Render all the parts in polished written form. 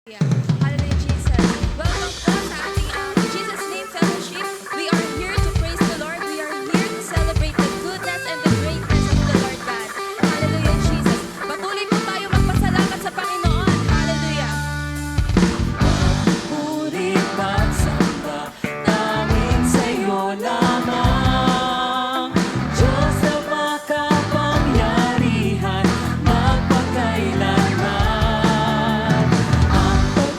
Yeah. Hallelujah, Jesus. Welcome po sa ating Jesus Name Fellowship. We are here to praise the Lord. We are here to celebrate the goodness and the greatness of the Lord God. Hallelujah, Jesus. Patuloy po tayo magpasalamat sa Panginoon. Hallelujah. Puri pagsamba namin sa'yo lamang, Diyos na makapangyarihan magpakailanman. Ang pag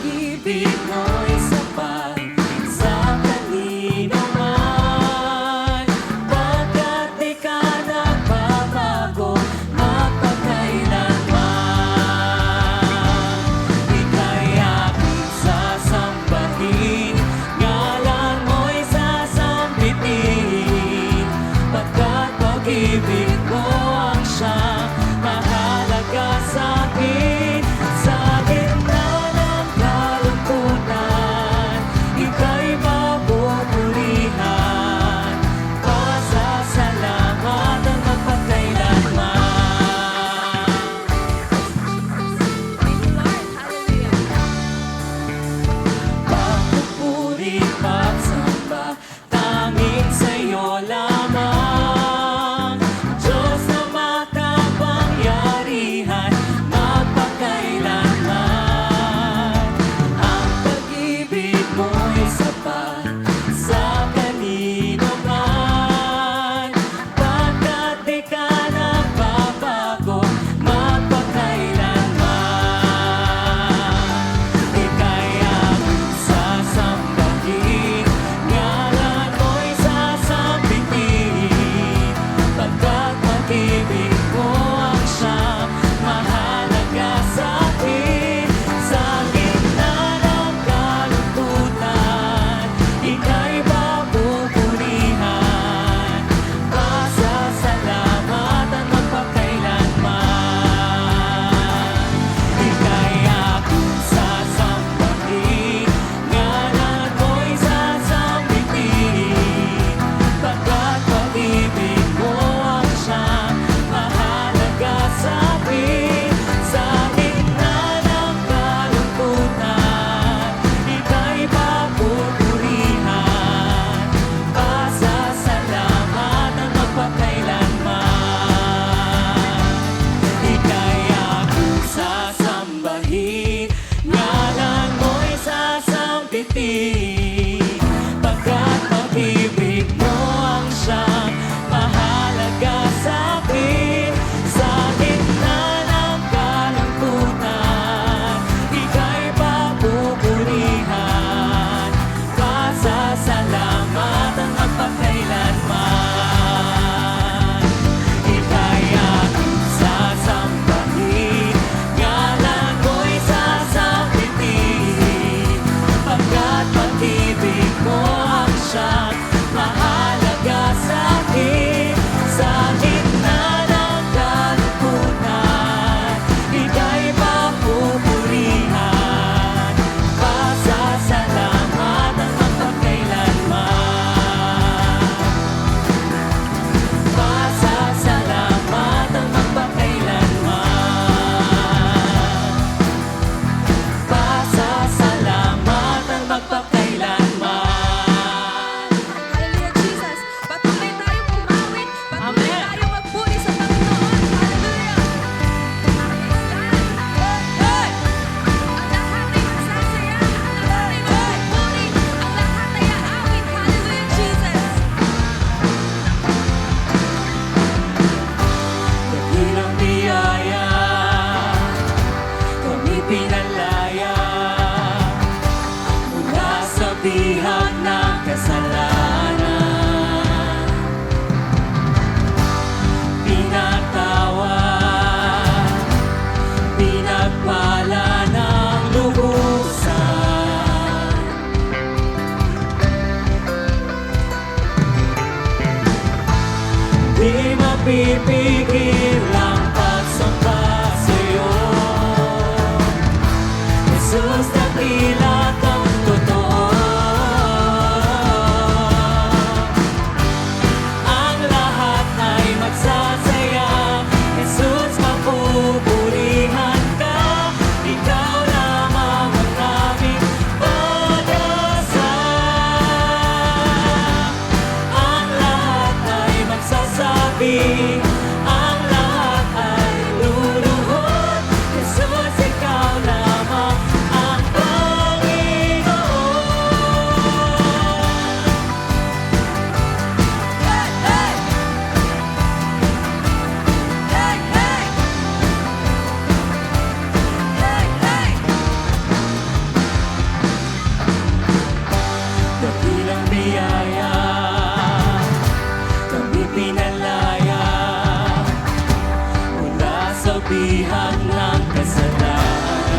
bihag ng kasalanan.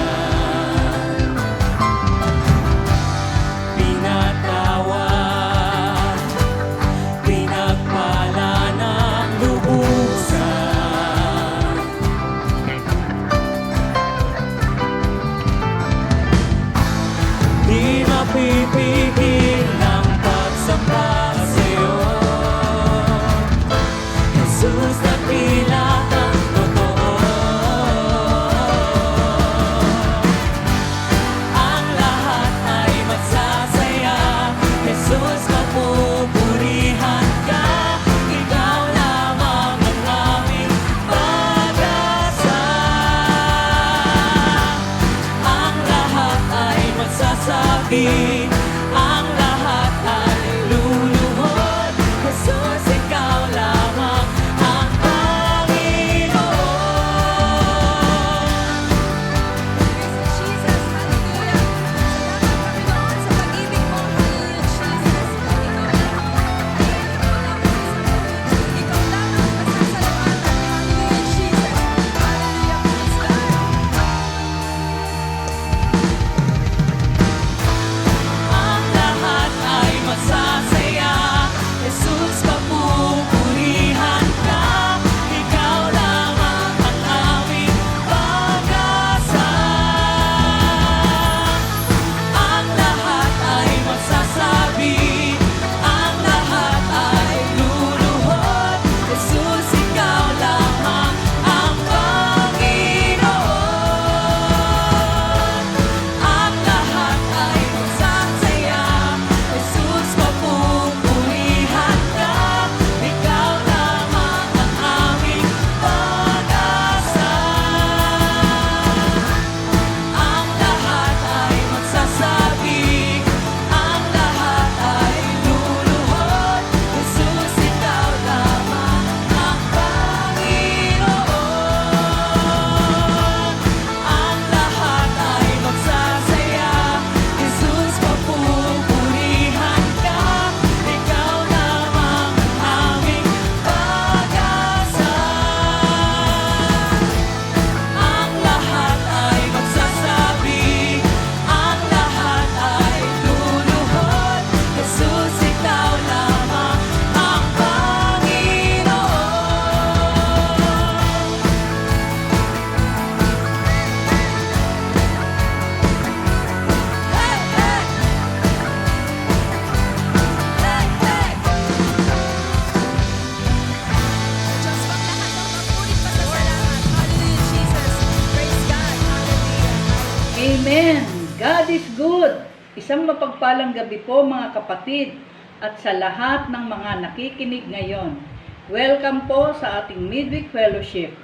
Pinatawad, pinagpala ng lubusan. Di mapipigil ang pagsamba sa'yo, Jesus, dakila kang totoo. Ang lahat ay magsasaya, Jesus, mapupurihan ka. Ikaw lamang ang aming pag-asa. Ang lahat ay magsasabi, ang lahat ay luluhod, Jesus, ikaw lamang ang Panginoon. Jesus, hallelujah. Salamat, Panginoon, sa pag-ibig mo. Hallelujah, Jesus. Ikaw lamang ang masasalamatan. Hallelujah, Jesus. Hallelujah, praise God. Ang lahat ay magsasaya, Jesus, papupurihan ka. Ikaw lamang ang aming pag-asa. Ang lahat ay magsasabi, ang lahat ay luluhod, Jesus, ikaw lamang ang Panginoon. Ang lahat ay magsasaya, Jesus, mapupurihan ka. Ikaw lamang ang aming pag-asa. Ang lahat ay magsasabi, ang lahat ay luluhod, Jesus, ikaw lamang ang Panginoon. Ang lahat ay magsasaya, Jesus, mapupurihan ka. Ikaw lamang ang aming pag-asa. Ang lahat ay magsasabi, ang lahat ay luluhod, Jesus, ikaw lamang ang Panginoon. Hey, hey! Hey, hey! Diyos, wag lahat ng mapulit pasasalamat. Hallelujah, Jesus. Praise God. Hallelujah. Amen. God is good. Isang mapagpalang gabi po mga kapatid at sa lahat ng mga nakikinig ngayon. Welcome po sa ating Midweek Fellowship.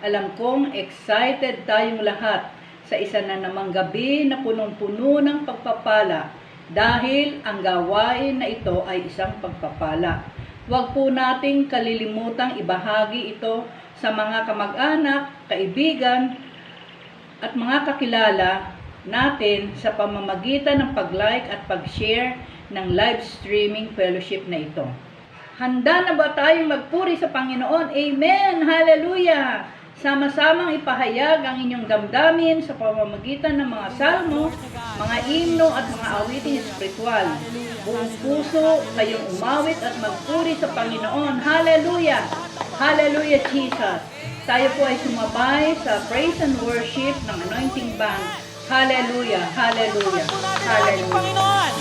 Alam kong excited tayong lahat sa isa na namang gabi na punong-puno ng pagpapala dahil ang gawain na ito ay isang pagpapala. Huwag po nating kalilimutang ibahagi ito sa mga kamag-anak, kaibigan, at mga kakilala natin sa pamamagitan ng pag-like at pag-share ng live streaming fellowship na ito. Handa na ba tayong magpuri sa Panginoon? Amen! Hallelujah! Sama-samang ipahayag ang inyong damdamin sa pamamagitan ng mga salmo, mga himno at mga awiting espiritual. Buong puso kayong umawit at magpuri sa Panginoon. Hallelujah! Hallelujah, Jesus! Tayo po ay sumabay sa praise and worship ng anointing band. Hallelujah! Hallelujah! Ating Hallelujah! Panginoon.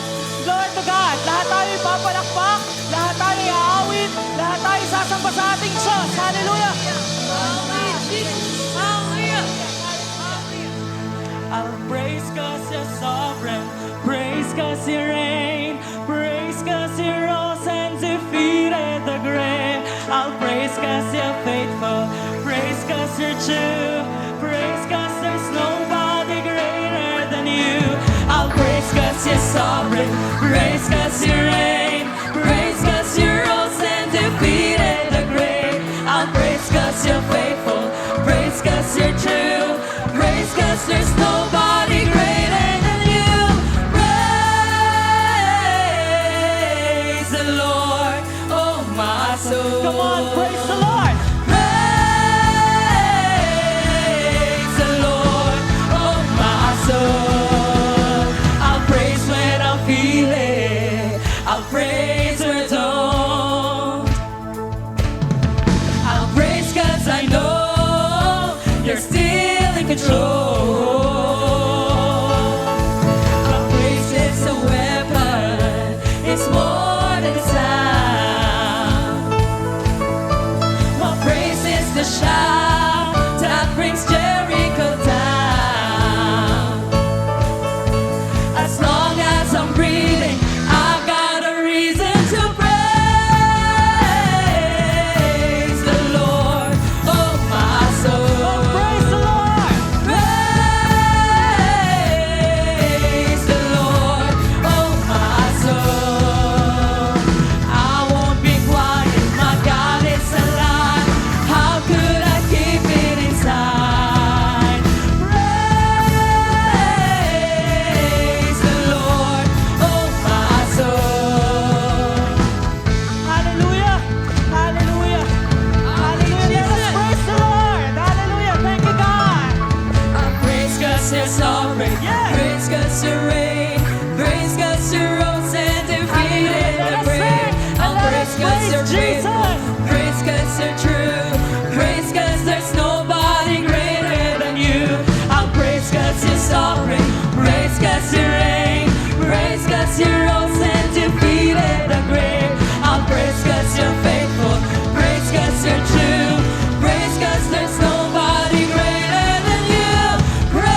Glory to God. Lahat tayo ipapalakpak, lahat tayo iaawit, lahat tayo sasamba sa ating Diyos. Hallelujah! Hallelujah, Jesus. Hallelujah. I'll praise 'cause you're sovereign, praise 'cause you reign, praise 'cause you rose and defeated the grave. I'll praise 'cause you're faithful, praise 'cause you're true, praise 'cause there's nobody greater than you. I'll praise 'cause you're sovereign, praise 'cause you reign, praise 'cause you rose and defeated the grave. I'll praise 'cause you're faithful, praise 'cause you're true, praise 'cause there's nobody greater than you. Praise the Lord, oh my soul. Come on, praise the Lord. Praise still in control. My praise is a weapon, it's more than a sound. My praise is the shout that brings Jericho down. As long as I'm breathing, I've got a reason to praise the Lord, oh my soul. Praise the Lord. Praise the Lord, oh my soul. I won't be quiet, my God is alive. How could I keep it inside? Praise the Lord, oh my soul. Hallelujah, hallelujah, hallelujah. Let us praise the Lord. Hallelujah, thank you, God. Praise 'cause you're sovereign. Praise 'cause you reign. Praise 'cause you rose and defeated the grave. Praise 'cause you're faithful. Praise 'cause you're true. Praise 'cause there's nobody greater than you. I'll praise 'cause you're sovereign. Praise 'cause you reign. Praise 'cause you rose and defeated the grave. I'll praise 'cause you're faithful. Praise 'cause you're true. Praise 'cause there's nobody greater than you. Praise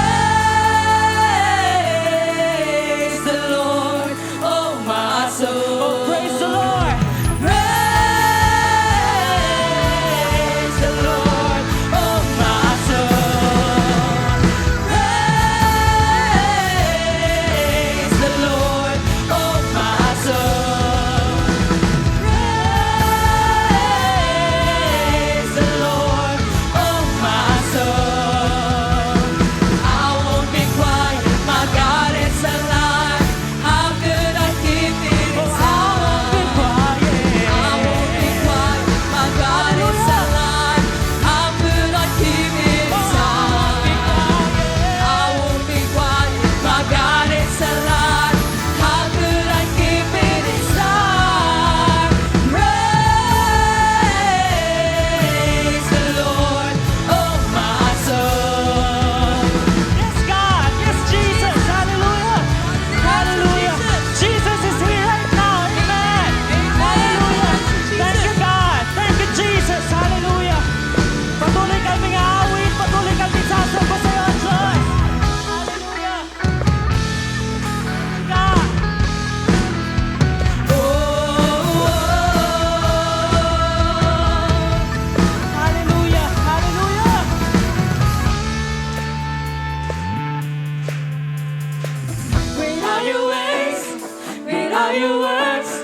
the Lord, oh my soul. Praise the Lord. Praise the Lord, oh my soul. Praise the Lord, oh my soul. Praise the Lord, oh my soul. I won't be quiet, my God is alive. How could I keep it inside? I won't be quiet, my God is alive. How could I keep it inside? I won't be quiet, my God is alive. How could I keep it inside? Praise the Lord, oh my soul. Yes, God, yes, Jesus, hallelujah, hallelujah. Jesus is here right now, amen. Hallelujah. Thank you, God. Thank you, Jesus. Hallelujah. Patuloy kaming aawit, patuloy kaming sasamba sa iyo, Diyos. Hallelujah. God. Hallelujah. Hallelujah. Great are your ways, great are your works,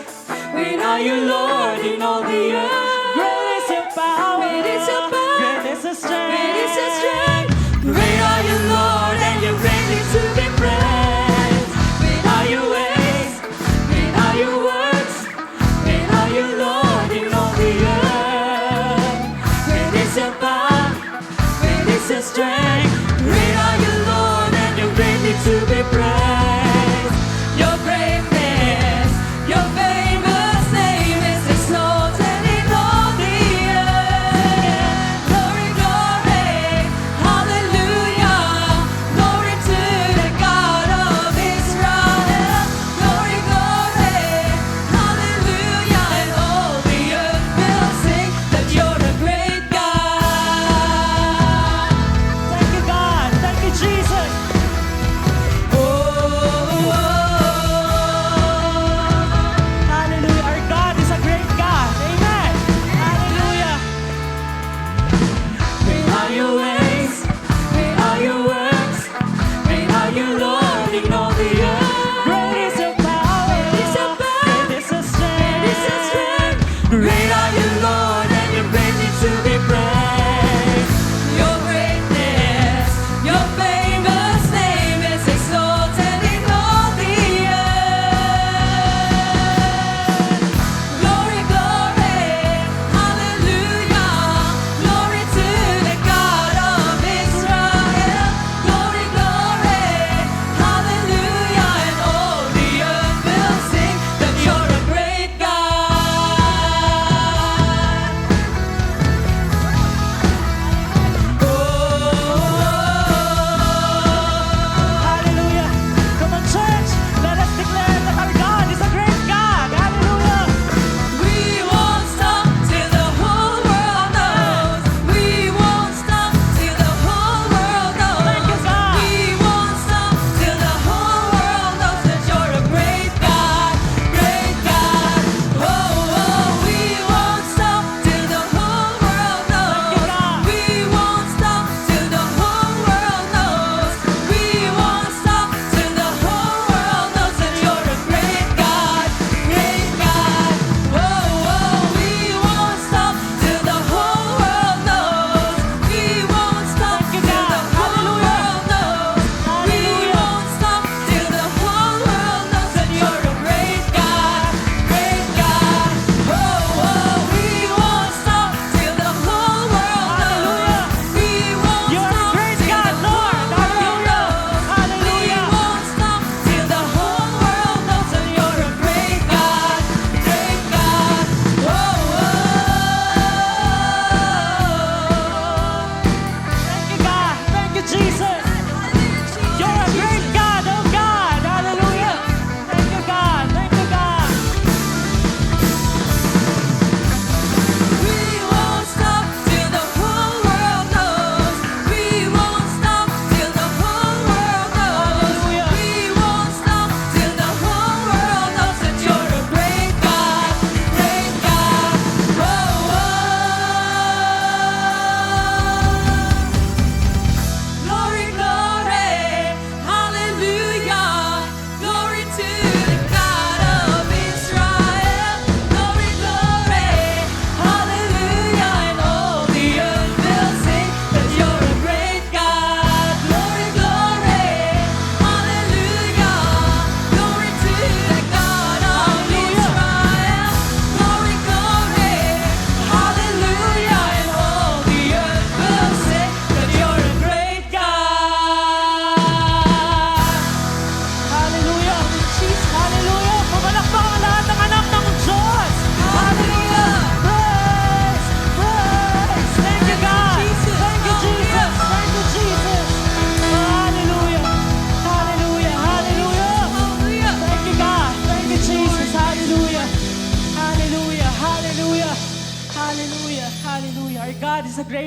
great are you, Lord, in all the earth. Great is your power, great is your power, great is your strength, great is your strength. Great are you, Lord, and you're greatly to be praised. Great are your ways, great are your works, great are you, Lord, in all the earth. Great is your power, great is your strength. Great are you, Lord, and you're greatly to be praised. Your greatness, your famous name is exalted in all the earth. Glory, glory, hallelujah. Glory to the God of Israel. Glory, glory, hallelujah. And all the earth will sing that you're a great God. Thank you, God. Thank you, Jesus.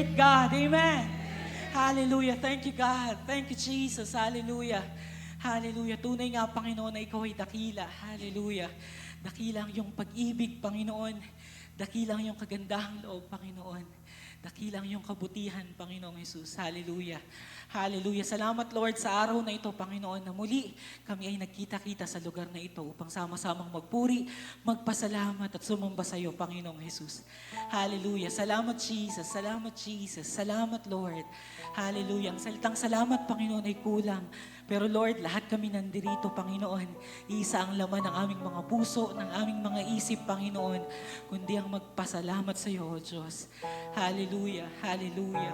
great God. Amen. Hallelujah. Thank you, God. Thank you, Jesus. Hallelujah. Hallelujah. Tunay nga, Panginoon, na ikaw ay dakila. Hallelujah. Dakilang yung pag-ibig, Panginoon. Dakilang yung kagandahang loob, Panginoon. Dakilang yung kabutihan, Panginoong Jesus. Hallelujah. Hallelujah. Salamat, Lord, sa araw na ito, Panginoon, na muli kami ay nagkita-kita sa lugar na ito upang sama-samang magpuri, magpasalamat at sumamba sa iyo, Panginoong Jesus. Hallelujah. Salamat, Jesus. Salamat, Jesus. Salamat, Lord. Hallelujah. Ang salitang salamat, Panginoon, ay kulang. Pero Lord, lahat kami nandirito, Panginoon. Isa ang laman ng aming mga puso, ng aming mga isip, Panginoon, kundi ang magpasalamat sa iyo, O Diyos. Hallelujah, hallelujah,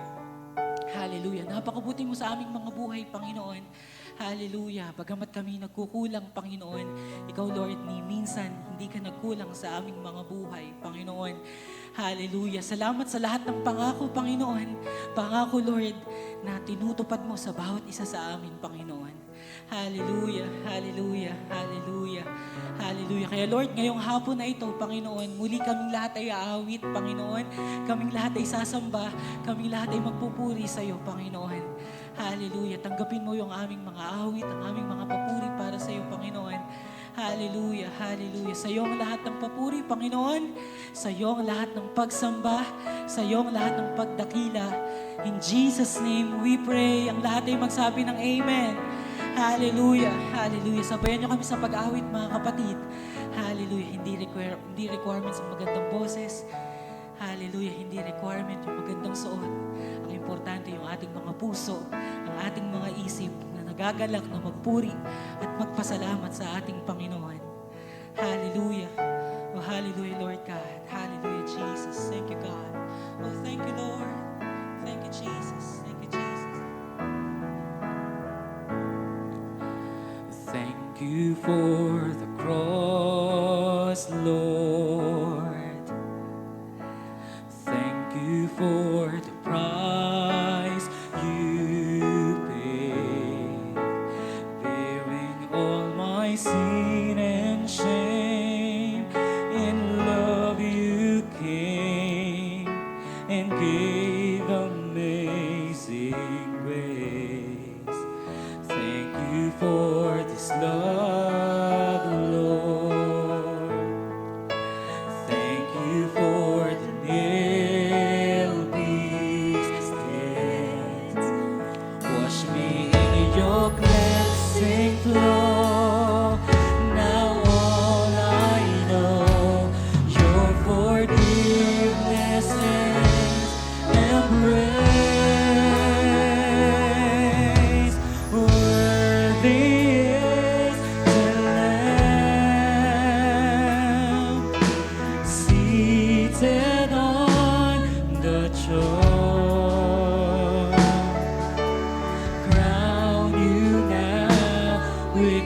hallelujah. Napakabuti mo sa aming mga buhay, Panginoon. Hallelujah. Bagamat kami nagkukulang, Panginoon, Ikaw, Lord, ni minsan hindi ka nagkulang sa aming mga buhay, Panginoon. Hallelujah. Salamat sa lahat ng pangako, Panginoon. Pangako, Lord, na tinutupad mo sa bawat isa sa amin, Panginoon. Hallelujah, hallelujah, hallelujah, hallelujah. Kaya Lord, ngayong hapon na ito, Panginoon, muli kaming lahat ay aawit, Panginoon. Kaming lahat ay sasamba, kaming lahat ay magpupuri sa iyo, Panginoon. Hallelujah. Tanggapin mo yung aming mga awit, ang aming mga papuri para sa iyo, Panginoon. Hallelujah, hallelujah. Sa iyo ang lahat ng papuri, Panginoon. Sa iyo ang lahat ng pagsamba. Sa iyo ang lahat ng pagdakila. In Jesus' name we pray. Ang lahat ay magsabi ng Amen. Hallelujah, hallelujah. Sabayan niyo kami sa pag-awit, mga kapatid. Hallelujah. Hindi requirements ang magandang boses. Hallelujah. Hindi requirement yung magandang suot. Ang importante yung ating mga puso, ang ating mga isip na nagagalak na magpuri at magpasalamat sa ating Panginoon. Hallelujah. Oh, hallelujah, Lord God. Hallelujah, Jesus. Thank you, God. Oh, thank you, Lord. Thank you, Jesus. Thank you, Jesus. Thank you for the cross, Lord. Thank you for the price you paid, bearing all my sin and shame. In love you came and gave amazing grace. Thank you for this love, Lord. Thank you for the nail-pierced hands. Wash me in your cleansing flow. Now all I know, your forgiveness and embrace. Worthy is the Lamb seated on the throne. Crown you now with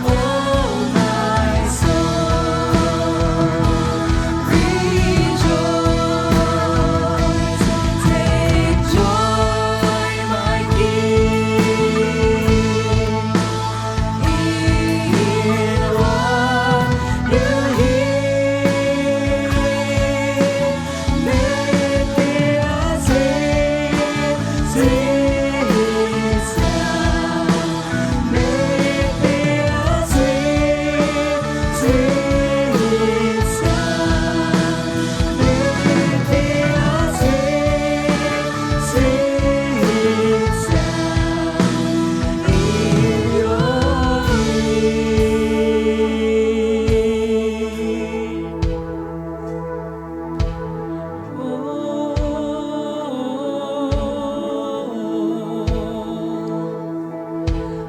oh my soul. Rejoice, take joy, my King, in what you hear. Let the sing its sound. Let the sing its sound. Let the sing its sound in your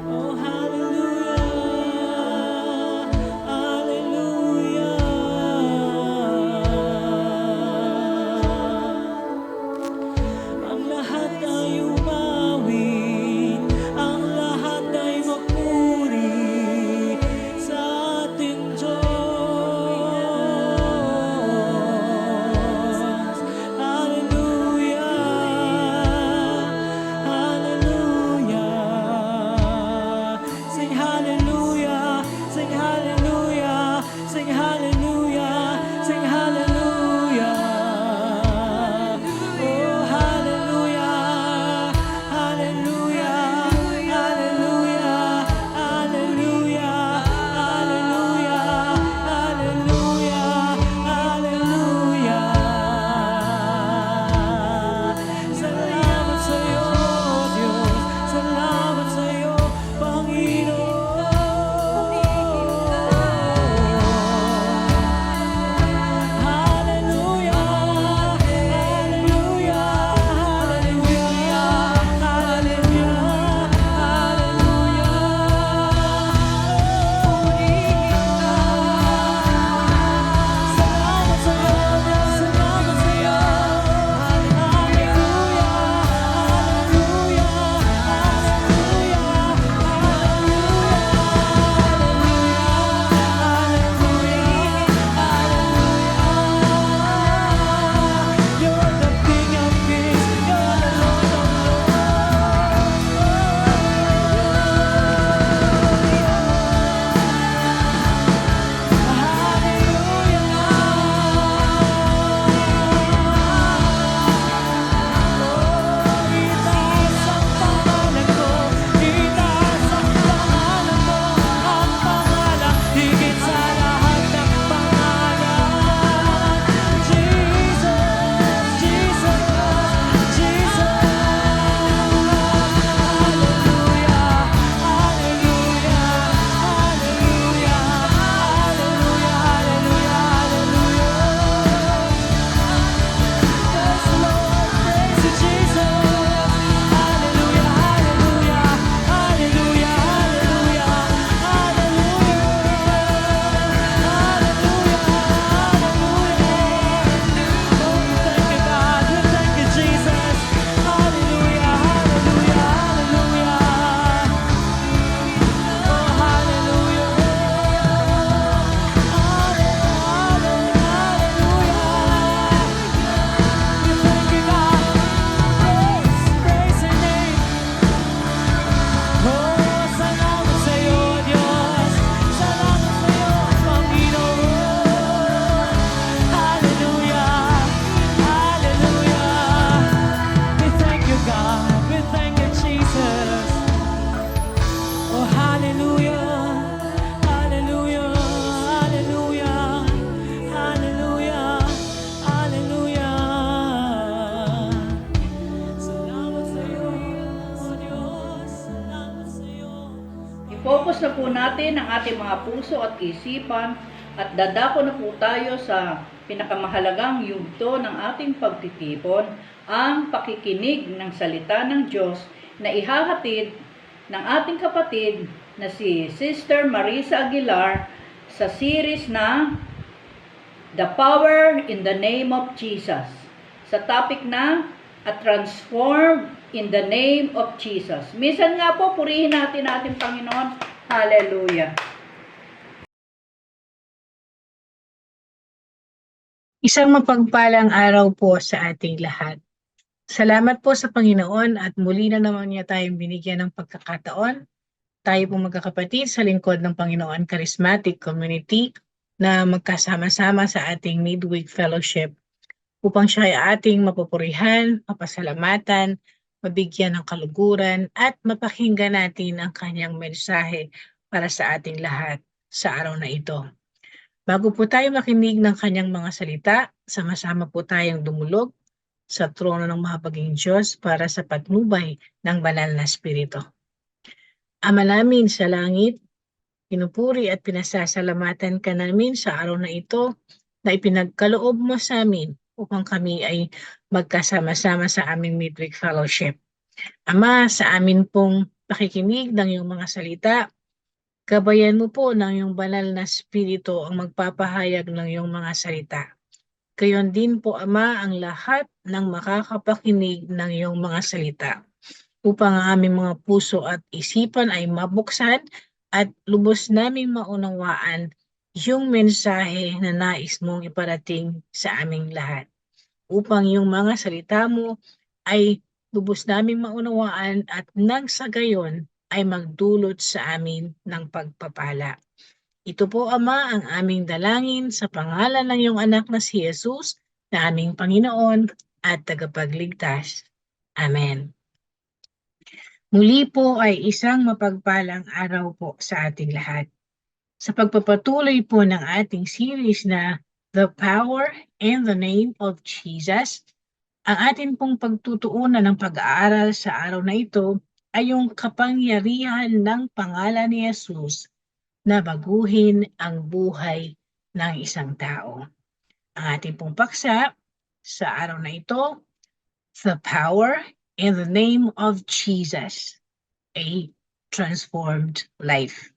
Oh, hallelujah, hallelujah. Ang lahat ay umawit, ang lahat ay magpuri sa ating Diyos. Hallelujah, hallelujah. Sing hallelujah, sing hallelujah, sing hallelujah, sing hallelujah. Oh, hallelujah, hallelujah, hallelujah, hallelujah, hallelujah, hallelujah, hallelujah. Salamat sa iyo, Diyos. Salamat sa iyo, Panginoon. Hallelujah, hallelujah, hallelujah, hallelujah. Salamat sa iyo, Diyos. Salamat sa iyo. You're the King of Kings, you're the Lord of Itaas ang pangalan ko, itaas ang pangalan mo, ang pangalan higit sa lahat ng pangalan. Jesus, Jesus, Jesus. Hallelujah, hallelujah, hallelujah, hallelujah, hallelujah, hallelujah. Yes, Lord, praise you, Jesus. Hallelujah, hallelujah, hallelujah, hallelujah, hallelujah, hallelujah. Oh, we thank you, God. We thank you, Jesus. Hallelujah, hallelujah, hallelujah. Oh, hallelujah. We thank you, God. Praise your name. Oh, salamat sa iyo, Diyos. Salamat sa iyo, Panginoon. Hallelujah, hallelujah. We thank you, God. We thank you, Jesus. Oh, hallelujah, hallelujah, hallelujah, hallelujah, hallelujah. Salamat sa iyo, oh Diyos. Salamat sa iyo. I-focus na po natin ang ating mga puso at isipan at dadako na po tayo sa pinakamahalagang yugto ng ating pagtitipon, ang pakikinig ng salita ng Diyos na ihahatid ng ating kapatid na si Sister Marisa Aguilar sa series na The Power in the Name of Jesus, sa topic na A Transformed In the name of Jesus. Minsan nga po, purihin natin ating Panginoon. Hallelujah. Isang mapagpalang araw po sa ating lahat. Salamat po sa Panginoon at muli na naman niya tayong binigyan ng pagkakataon. Tayo po magkakapatid sa lingkod ng Panginoon Charismatic Community na magkasama-sama sa ating midweek fellowship upang siya ay ating mapupurihan, mapasalamatan, mabigyan ng kaluguran at mapakinggan natin ang kanyang mensahe para sa ating lahat sa araw na ito. Bago po tayo makinig ng kanyang mga salita, sama-sama po tayong dumulog sa trono ng mahabaging Diyos para sa patnubay ng banal na Espiritu. Ama namin sa langit, pinupuri at pinasasalamatan ka namin sa araw na ito na ipinagkaloob mo sa amin upang kami ay magkasama-sama sa aming midweek fellowship. Ama, sa amin pong pakikinig ng iyong mga salita, gabayan mo po ng iyong banal na Espiritu ang magpapahayag ng iyong mga salita. Gayon din po, Ama, ang lahat ng makakapakinig ng iyong mga salita upang ang aming mga puso at isipan ay mabuksan at lubos naming maunawaan yung mensahe na nais mong iparating sa aming lahat. Upang yung mga salita mo ay lubos naming maunawaan at nang sa gayon ay magdulot sa amin ng pagpapala. Ito po, Ama, ang aming dalangin sa pangalan ng iyong anak na si Jesus, na aming Panginoon at tagapagligtas. Amen. Muli po ay isang mapagpalang araw po sa ating lahat. Sa pagpapatuloy po ng ating series na The Power and the Name of Jesus, ang atin pong pagtutuunan ng pag-aaral sa araw na ito ay yung kapangyarihan ng pangalan ni Jesus na baguhin ang buhay ng isang tao. Ang ating pong paksa sa araw na ito, The Power and the Name of Jesus, a Transformed Life.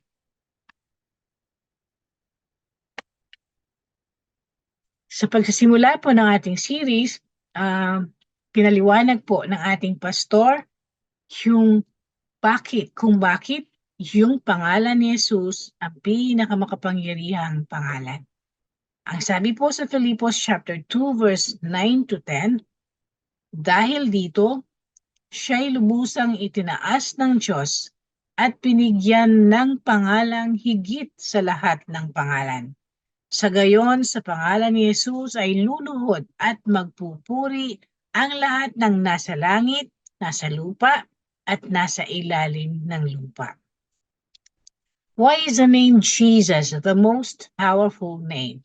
Sa pagsisimula po ng ating series, pinaliwanag po ng ating pastor yung kung bakit yung pangalan ni Jesus ang pinakamakapangyarihang pangalan. Ang sabi po sa Filipos chapter 2 verse 9 to 10, dahil dito, siya'y lubusang itinaas ng Diyos at pinigyan ng pangalang higit sa lahat ng pangalan. Sa gayon, sa pangalan ni Jesus ay luluhod at magpupuri ang lahat ng nasa langit, nasa lupa, at nasa ilalim ng lupa. Why is the name Jesus the most powerful name?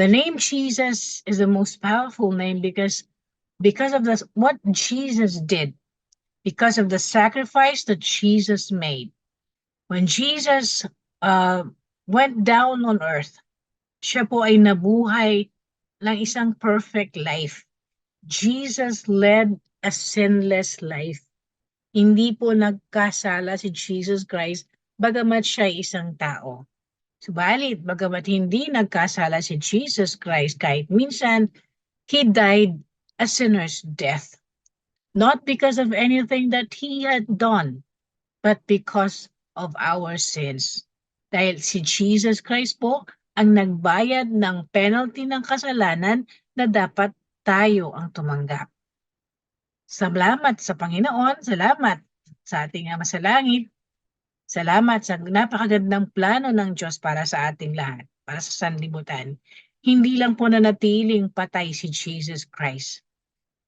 The name Jesus is the most powerful name because of what Jesus did, because of the sacrifice that Jesus made. When Jesus went down on earth, siya po ay nabuhay ng isang perfect life. Jesus led a sinless life. Hindi po nagkasala si Jesus Christ bagamat siya ay isang tao. Subalit, bagamat hindi nagkasala si Jesus Christ kahit minsan, He died a sinner's death. Not because of anything that He had done, but because of our sins. Dahil si Jesus Christ po ang nagbayad ng penalty ng kasalanan na dapat tayo ang tumanggap. Salamat sa Panginoon, salamat sa ating Ama sa Langit, salamat sa napakagandang plano ng Diyos para sa ating lahat, para sa sanlibutan. Hindi lang po nanatiling patay si Jesus Christ.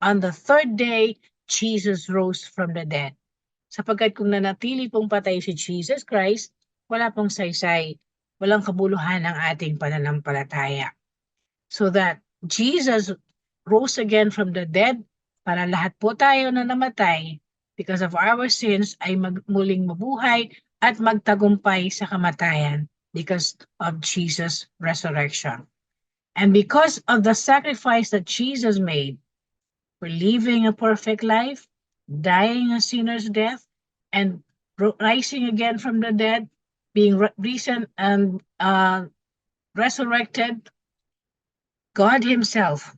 On the third day, Jesus rose from the dead. Sapagkat kung nanatili pong patay si Jesus Christ, wala pong saysay, walang kabuluhan ang ating pananampalataya. So that Jesus rose again from the dead, para lahat po tayo na namatay because of our sins ay muling mabuhay at magtagumpay sa kamatayan because of Jesus' resurrection. And because of the sacrifice that Jesus made, for living a perfect life, dying a sinner's death, and rising again from the dead, being risen and resurrected, God Himself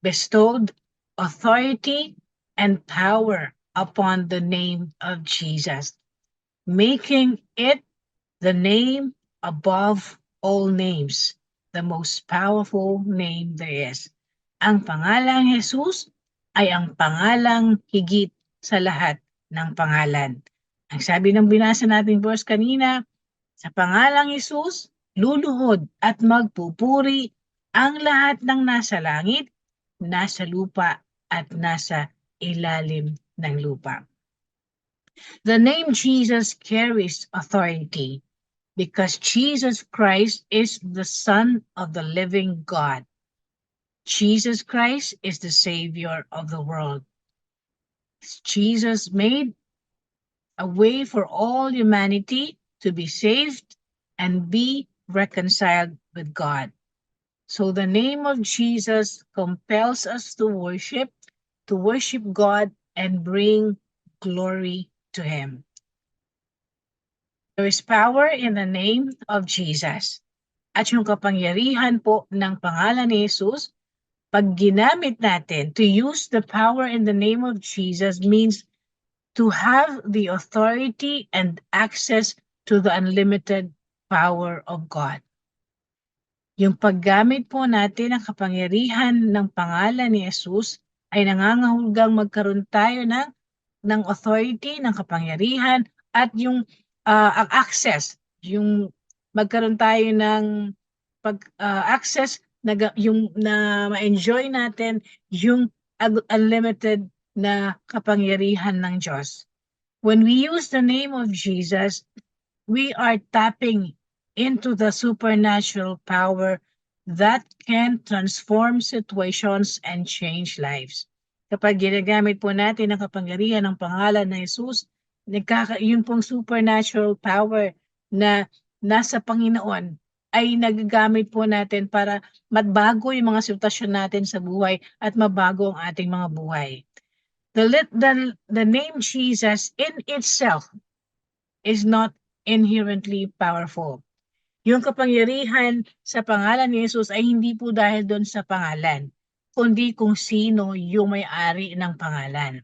bestowed authority and power upon the name of Jesus, making it the name above all names, the most powerful name there is. Ang pangalang Jesus ay ang pangalang higit sa lahat ng pangalan. Ang sabi ng binasa nating verse kanina, sa pangalang Jesus, luluhod at magpupuri ang lahat ng nasa langit, nasa lupa at nasa ilalim ng lupa. The name Jesus carries authority because Jesus Christ is the Son of the living God. Jesus Christ is the Savior of the world. Jesus made a way for all humanity to be saved and be reconciled with God. So the name of Jesus compels us to worship God and bring glory to Him. There is power in the name of Jesus. At yung kapangyarihan po ng pangalan ni Jesus, pag ginamit natin, to use the power in the name of Jesus means to have the authority and access to the unlimited power of God. Yung paggamit po natin ng kapangyarihan ng pangalan ni Jesus ay nangangahulugang magkaroon tayo ng authority, ng kapangyarihan, at yung ang access, yung magkaroon tayo ng access na ma-enjoy natin yung unlimited na kapangyarihan ng Diyos. When we use the name of Jesus, we are tapping into the supernatural power that can transform situations and change lives. Kapag ginagamit po natin ang kapangyarihan ng pangalan ng Jesus, yun pong supernatural power na nasa Panginoon ay nagagamit po natin para magbago yung mga sitwasyon natin sa buhay at mabago ang ating mga buhay. The name Jesus in itself is not inherently powerful. Yung kapangyarihan sa pangalan ni Jesus ay hindi po dahil doon sa pangalan, kundi kung sino yung may-ari ng pangalan.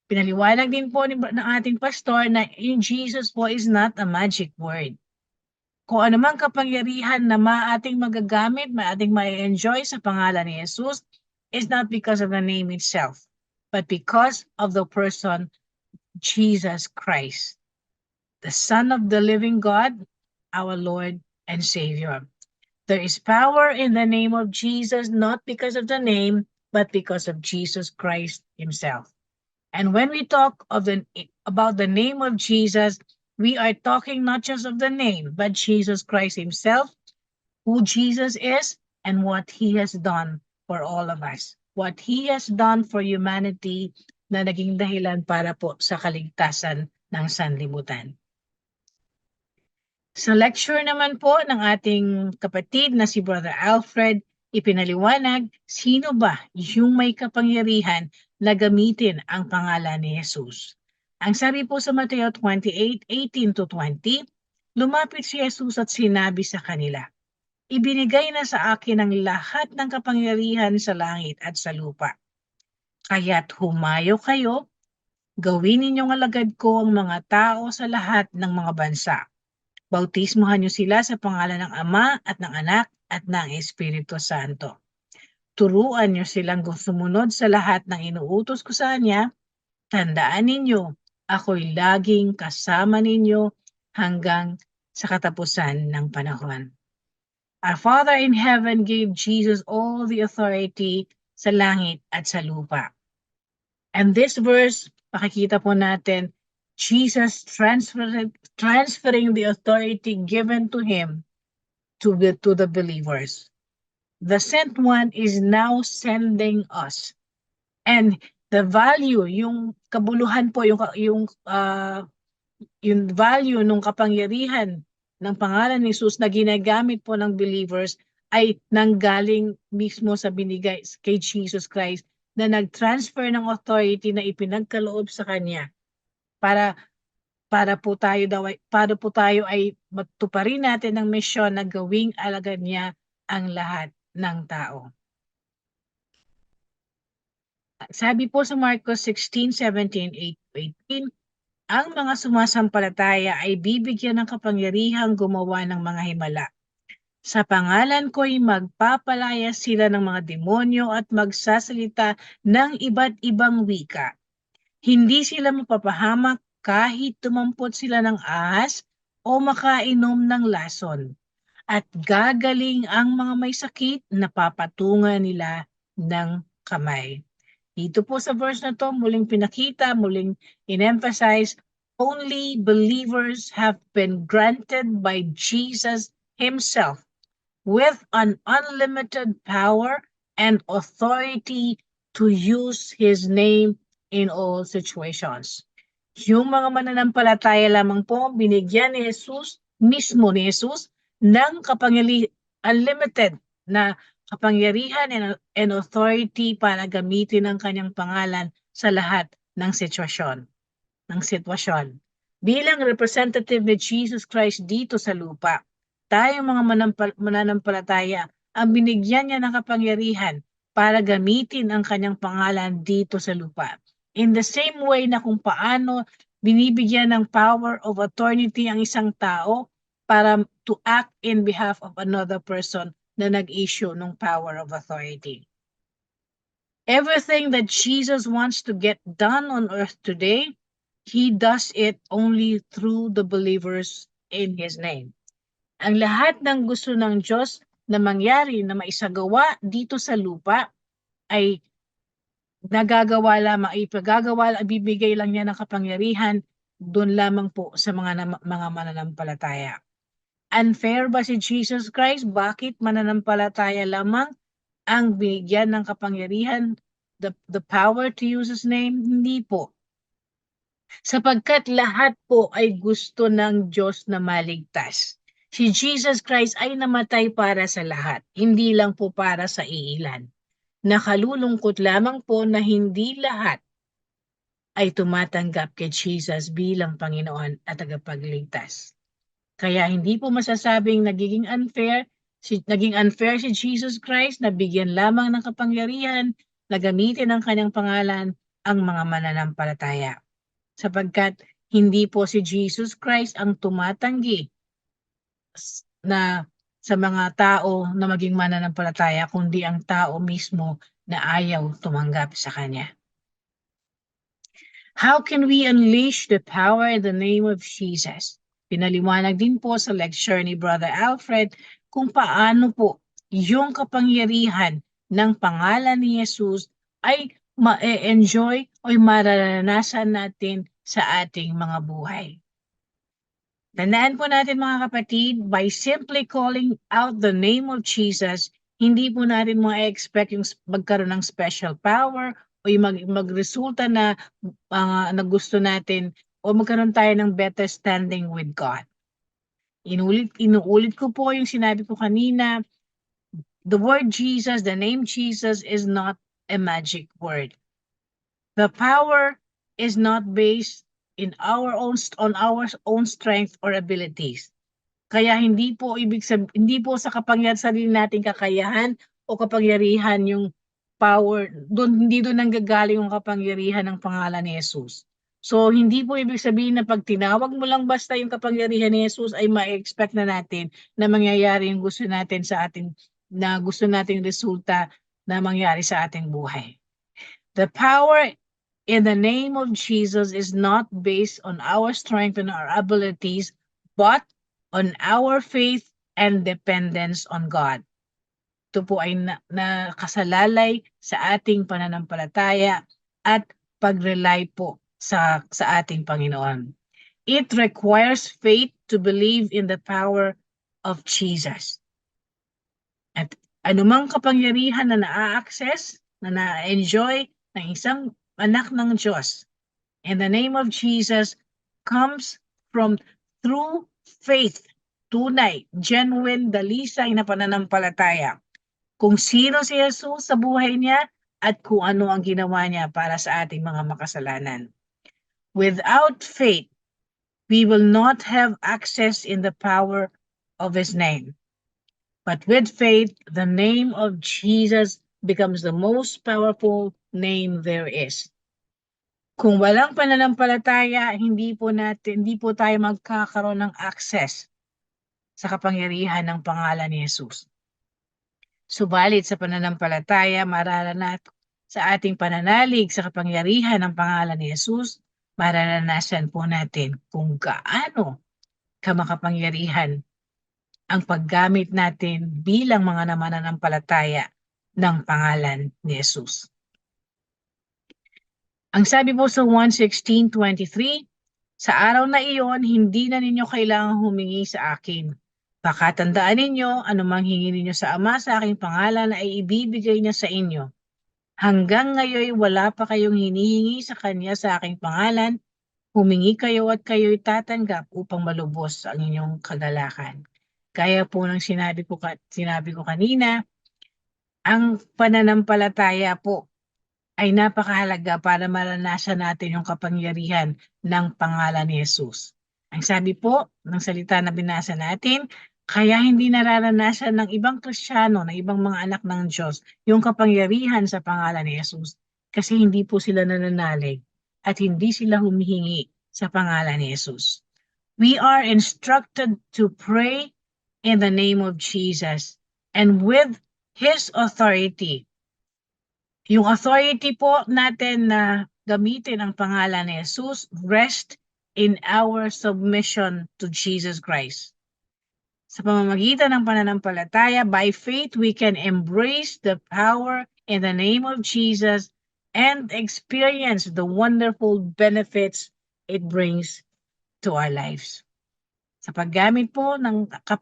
Pinaliwanag din po ng ating pastor na yung Jesus po is not a magic word. Kung anumang kapangyarihan na maating magagamit, maating ma-enjoy sa pangalan ni Jesus is not because of the name itself, but because of the person Jesus Christ, the Son of the living God, our Lord and Savior. There is power in the name of Jesus, not because of the name, but because of Jesus Christ Himself. And when we talk about the name of Jesus, we are talking not just of the name, but Jesus Christ Himself, who Jesus is, and what He has done for all of us. What He has done for humanity na naging dahilan para po sa kaligtasan ng sanlibutan. Sa lecture naman po ng ating kapatid na si Brother Alfred, ipinaliwanag sino ba yung may kapangyarihan na gamitin ang pangalan ni Jesus. Ang sabi po sa Mateo 28:18-20, lumapit si Jesus at sinabi sa kanila, ibinigay na sa akin ang lahat ng kapangyarihan sa langit at sa lupa. Kaya't humayo kayo, gawin ninyong alagad ko ang mga tao sa lahat ng mga bansa. Bautismuhan niyo sila sa pangalan ng Ama at ng Anak at ng Espiritu Santo. Turuan niyo silang sumunod sa lahat ng inuutos ko sa Kanya. Tandaan ninyo, ako'y laging kasama ninyo hanggang sa katapusan ng panahon. Our Father in heaven gave Jesus all the authority sa langit at sa lupa. And this verse, makikita po natin, Jesus transferring the authority given to Him to the believers. The sent one is now sending us. And the value, yung kabuluhan po, yung value ng kapangyarihan ng pangalan ni Jesus na ginagamit po ng believers ay nanggaling mismo sa binigay kay Jesus Christ na nag-transfer ng authority na ipinagkaloob sa Kanya para po tayo ay matuparin natin ang misyon na gawing alagad niya ang lahat ng tao. Sabi po sa Marcos 16:17, 18, ang mga sumasampalataya ay bibigyan ng kapangyarihang gumawa ng mga himala. Sa pangalan ko'y magpapalaya sila ng mga demonyo at magsasalita ng iba't ibang wika. Hindi sila mapapahamak kahit tumampot sila ng ahas o makainom ng lason. At gagaling ang mga may sakit na papatungan nila ng kamay. Dito po sa verse na to, muling pinakita, muling in-emphasize, only believers have been granted by Jesus Himself with an unlimited power and authority to use His name in all situations. Yung mga mananampalataya lamang po, binigyan ni Jesus, mismo ni Jesus, ng unlimited na kapangyarihan and authority para gamitin ang kanyang pangalan sa lahat ng sitwasyon. Bilang representative ni Jesus Christ dito sa lupa, tayo mga mananampalataya ang binigyan niya ng kapangyarihan para gamitin ang kanyang pangalan dito sa lupa. In the same way na kung paano binibigyan ng power of authority ang isang tao para to act in behalf of another person na nag-issue ng power of authority. Everything that Jesus wants to get done on earth today, He does it only through the believers in His name. Ang lahat ng gusto ng Diyos na mangyari, na maisagawa dito sa lupa, ay nagagawa lamang, ibibigay lang niya ng kapangyarihan doon lamang po sa mga mananampalataya. Unfair ba si Jesus Christ? Bakit mananampalataya lamang ang binigyan ng kapangyarihan, the power to use His name? Hindi po. Sapagkat lahat po ay gusto ng Diyos na maligtas. Si Jesus Christ ay namatay para sa lahat, hindi lang po para sa iilan. Nakalulungkot lamang po na hindi lahat ay tumatanggap kay Jesus bilang Panginoon at tagapagligtas. Kaya hindi po masasabing naging unfair si Jesus Christ na bigyan lamang ng kapangyarihan na gamitin ang kanyang pangalan ang mga mananampalataya. Sapagkat hindi po si Jesus Christ ang tumatanggi na sa mga tao na maging mananampalataya, kundi ang tao mismo na ayaw tumanggap sa Kanya. How can we unleash the power in the name of Jesus? Pinaliwanag din po sa lecture ni Brother Alfred kung paano po yung kapangyarihan ng pangalan ni Jesus ay ma-enjoy o mararanasan natin sa ating mga buhay. Tandaan po natin mga kapatid, by simply calling out the name of Jesus, hindi po natin ma-expect yung magkaroon ng special power o yung magresulta na gusto natin o magkaroon tayo ng better standing with God. Inuulit ko po yung sinabi ko kanina, the word Jesus, the name Jesus is not a magic word. The power is not based on our own strength or abilities. Kaya hindi po sa sarili nating kakayahan o kapangyarihan yung power, hindi doon nanggagaling yung kapangyarihan ng pangalan ni Jesus. So hindi po ibig sabihin na pag tinawag mo lang basta yung kapangyarihan ni Jesus ay ma-expect na natin na mangyayari yung gusto natin resulta na mangyari sa ating buhay. The power in the name of Jesus is not based on our strength and our abilities, but on our faith and dependence on God. Ito po ay nakasalalay sa ating pananampalataya at pag-rely po sa ating Panginoon. It requires faith to believe in the power of Jesus. At anumang kapangyarihan na na-access, na na-enjoy ng isang anak ng Diyos, in the name of Jesus, comes through faith, tunay, genuine, dalisay na pananampalataya. Kung sino si Jesus sa buhay niya at kung ano ang ginawa niya para sa ating mga makasalanan. Without faith, we will not have access in the power of His name. But with faith, the name of Jesus becomes the most powerful name there is. Kung walang pananampalataya, hindi po tayo magkakaroon ng access sa kapangyarihan ng pangalan ni Jesus. Subalit sa pananampalataya, sa ating pananalig sa kapangyarihan ng pangalan ni Jesus, mararanasan po natin kung gaano kamakapangyarihan ang paggamit natin bilang mga mananampalataya ng pangalan ni Jesus. Ang sabi po sa 1:16-23, sa araw na iyon, hindi na ninyo kailangang humingi sa akin. Baka tandaan ninyo, anumang hingi ninyo sa Ama sa aking pangalan ay ibibigay niya sa inyo. Hanggang ngayon, wala pa kayong hinihingi sa Kanya sa aking pangalan. Humingi kayo at kayo'y tatanggap upang malubos ang inyong kagalakan. Kaya po ng sinabi ko kanina, ang pananampalataya po ay napakahalaga para maranasan natin yung kapangyarihan ng pangalan ni Jesus. Ang sabi po ng salita na binasa natin, kaya hindi nararanasan ng ibang Kristiyano, ng ibang mga anak ng Diyos, yung kapangyarihan sa pangalan ni Jesus kasi hindi po sila nananalig at hindi sila humihingi sa pangalan ni Jesus. We are instructed to pray in the name of Jesus and with His authority. Yung authority po natin na gamitin ang pangalan ni Jesus rest in our submission to Jesus Christ. Sa pamamagitan ng pananampalataya, by faith, we can embrace the power in the name of Jesus and experience the wonderful benefits it brings to our lives. Sa paggamit po ng sa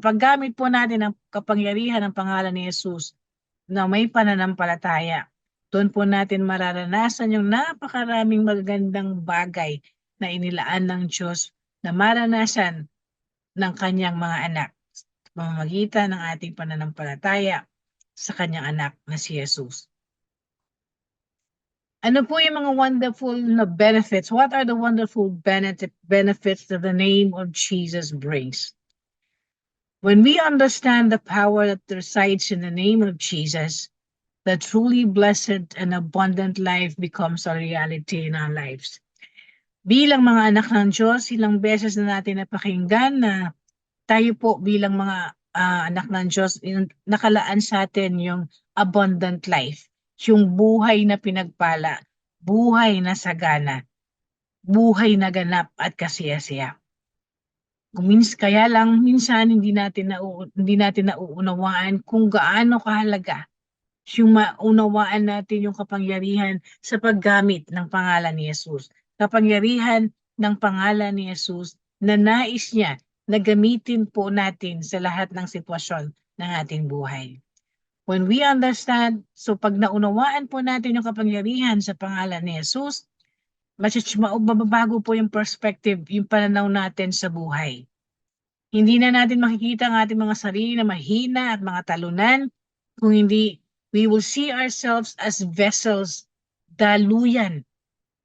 paggamit po natin ng kapangyarihan ng pangalan ni Jesus na may pananampalataya, doon po natin mararanasan yung napakaraming magagandang bagay na inilaan ng Diyos na maranasan ng kanyang mga anak sa pamamagitan ng ating pananampalataya sa kanyang anak na si Jesus. Ano po yung mga wonderful na benefits? What are the wonderful benefits that the name of Jesus brings? When we understand the power that resides in the name of Jesus, the truly blessed and abundant life becomes a reality in our lives. Bilang mga anak ng Diyos, ilang beses na natin napakinggan na tayo po bilang mga anak ng Diyos, nakalaan sa atin yung abundant life, yung buhay na pinagpala, buhay na sagana, buhay na ganap at kasiyasiya. Kaya lang minsan hindi natin nauunawaan kung gaano kahalaga yung maunawaan natin yung kapangyarihan sa paggamit ng pangalan ni Jesus. Kapangyarihan ng pangalan ni Jesus na nais niya na gamitin po natin sa lahat ng sitwasyon ng ating buhay. When we understand, so pag naunawaan po natin yung kapangyarihan sa pangalan ni Jesus, mababago po yung perspective, yung pananaw natin sa buhay. Hindi na natin makikita ang ating mga sarili na mahina at mga talunan, kung hindi, we will see ourselves as vessels, daluyan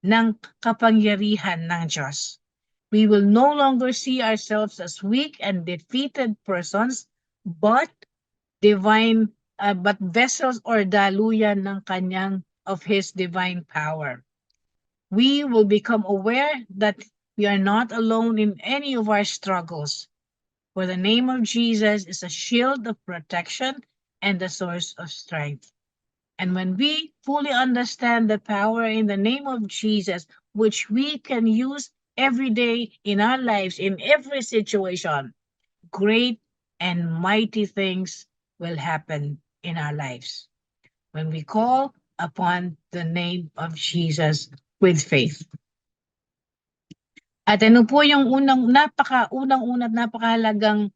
ng kapangyarihan ng Diyos. We will no longer see ourselves as weak and defeated persons, but vessels or daluyan of His divine power. We will become aware that we are not alone in any of our struggles, for the name of Jesus is a shield of protection and the source of strength. And when we fully understand the power in the name of Jesus, which we can use every day in our lives, in every situation, great and mighty things will happen in our lives when we call upon the name of Jesus with faith. At ano po yung unang-unat napakahalagang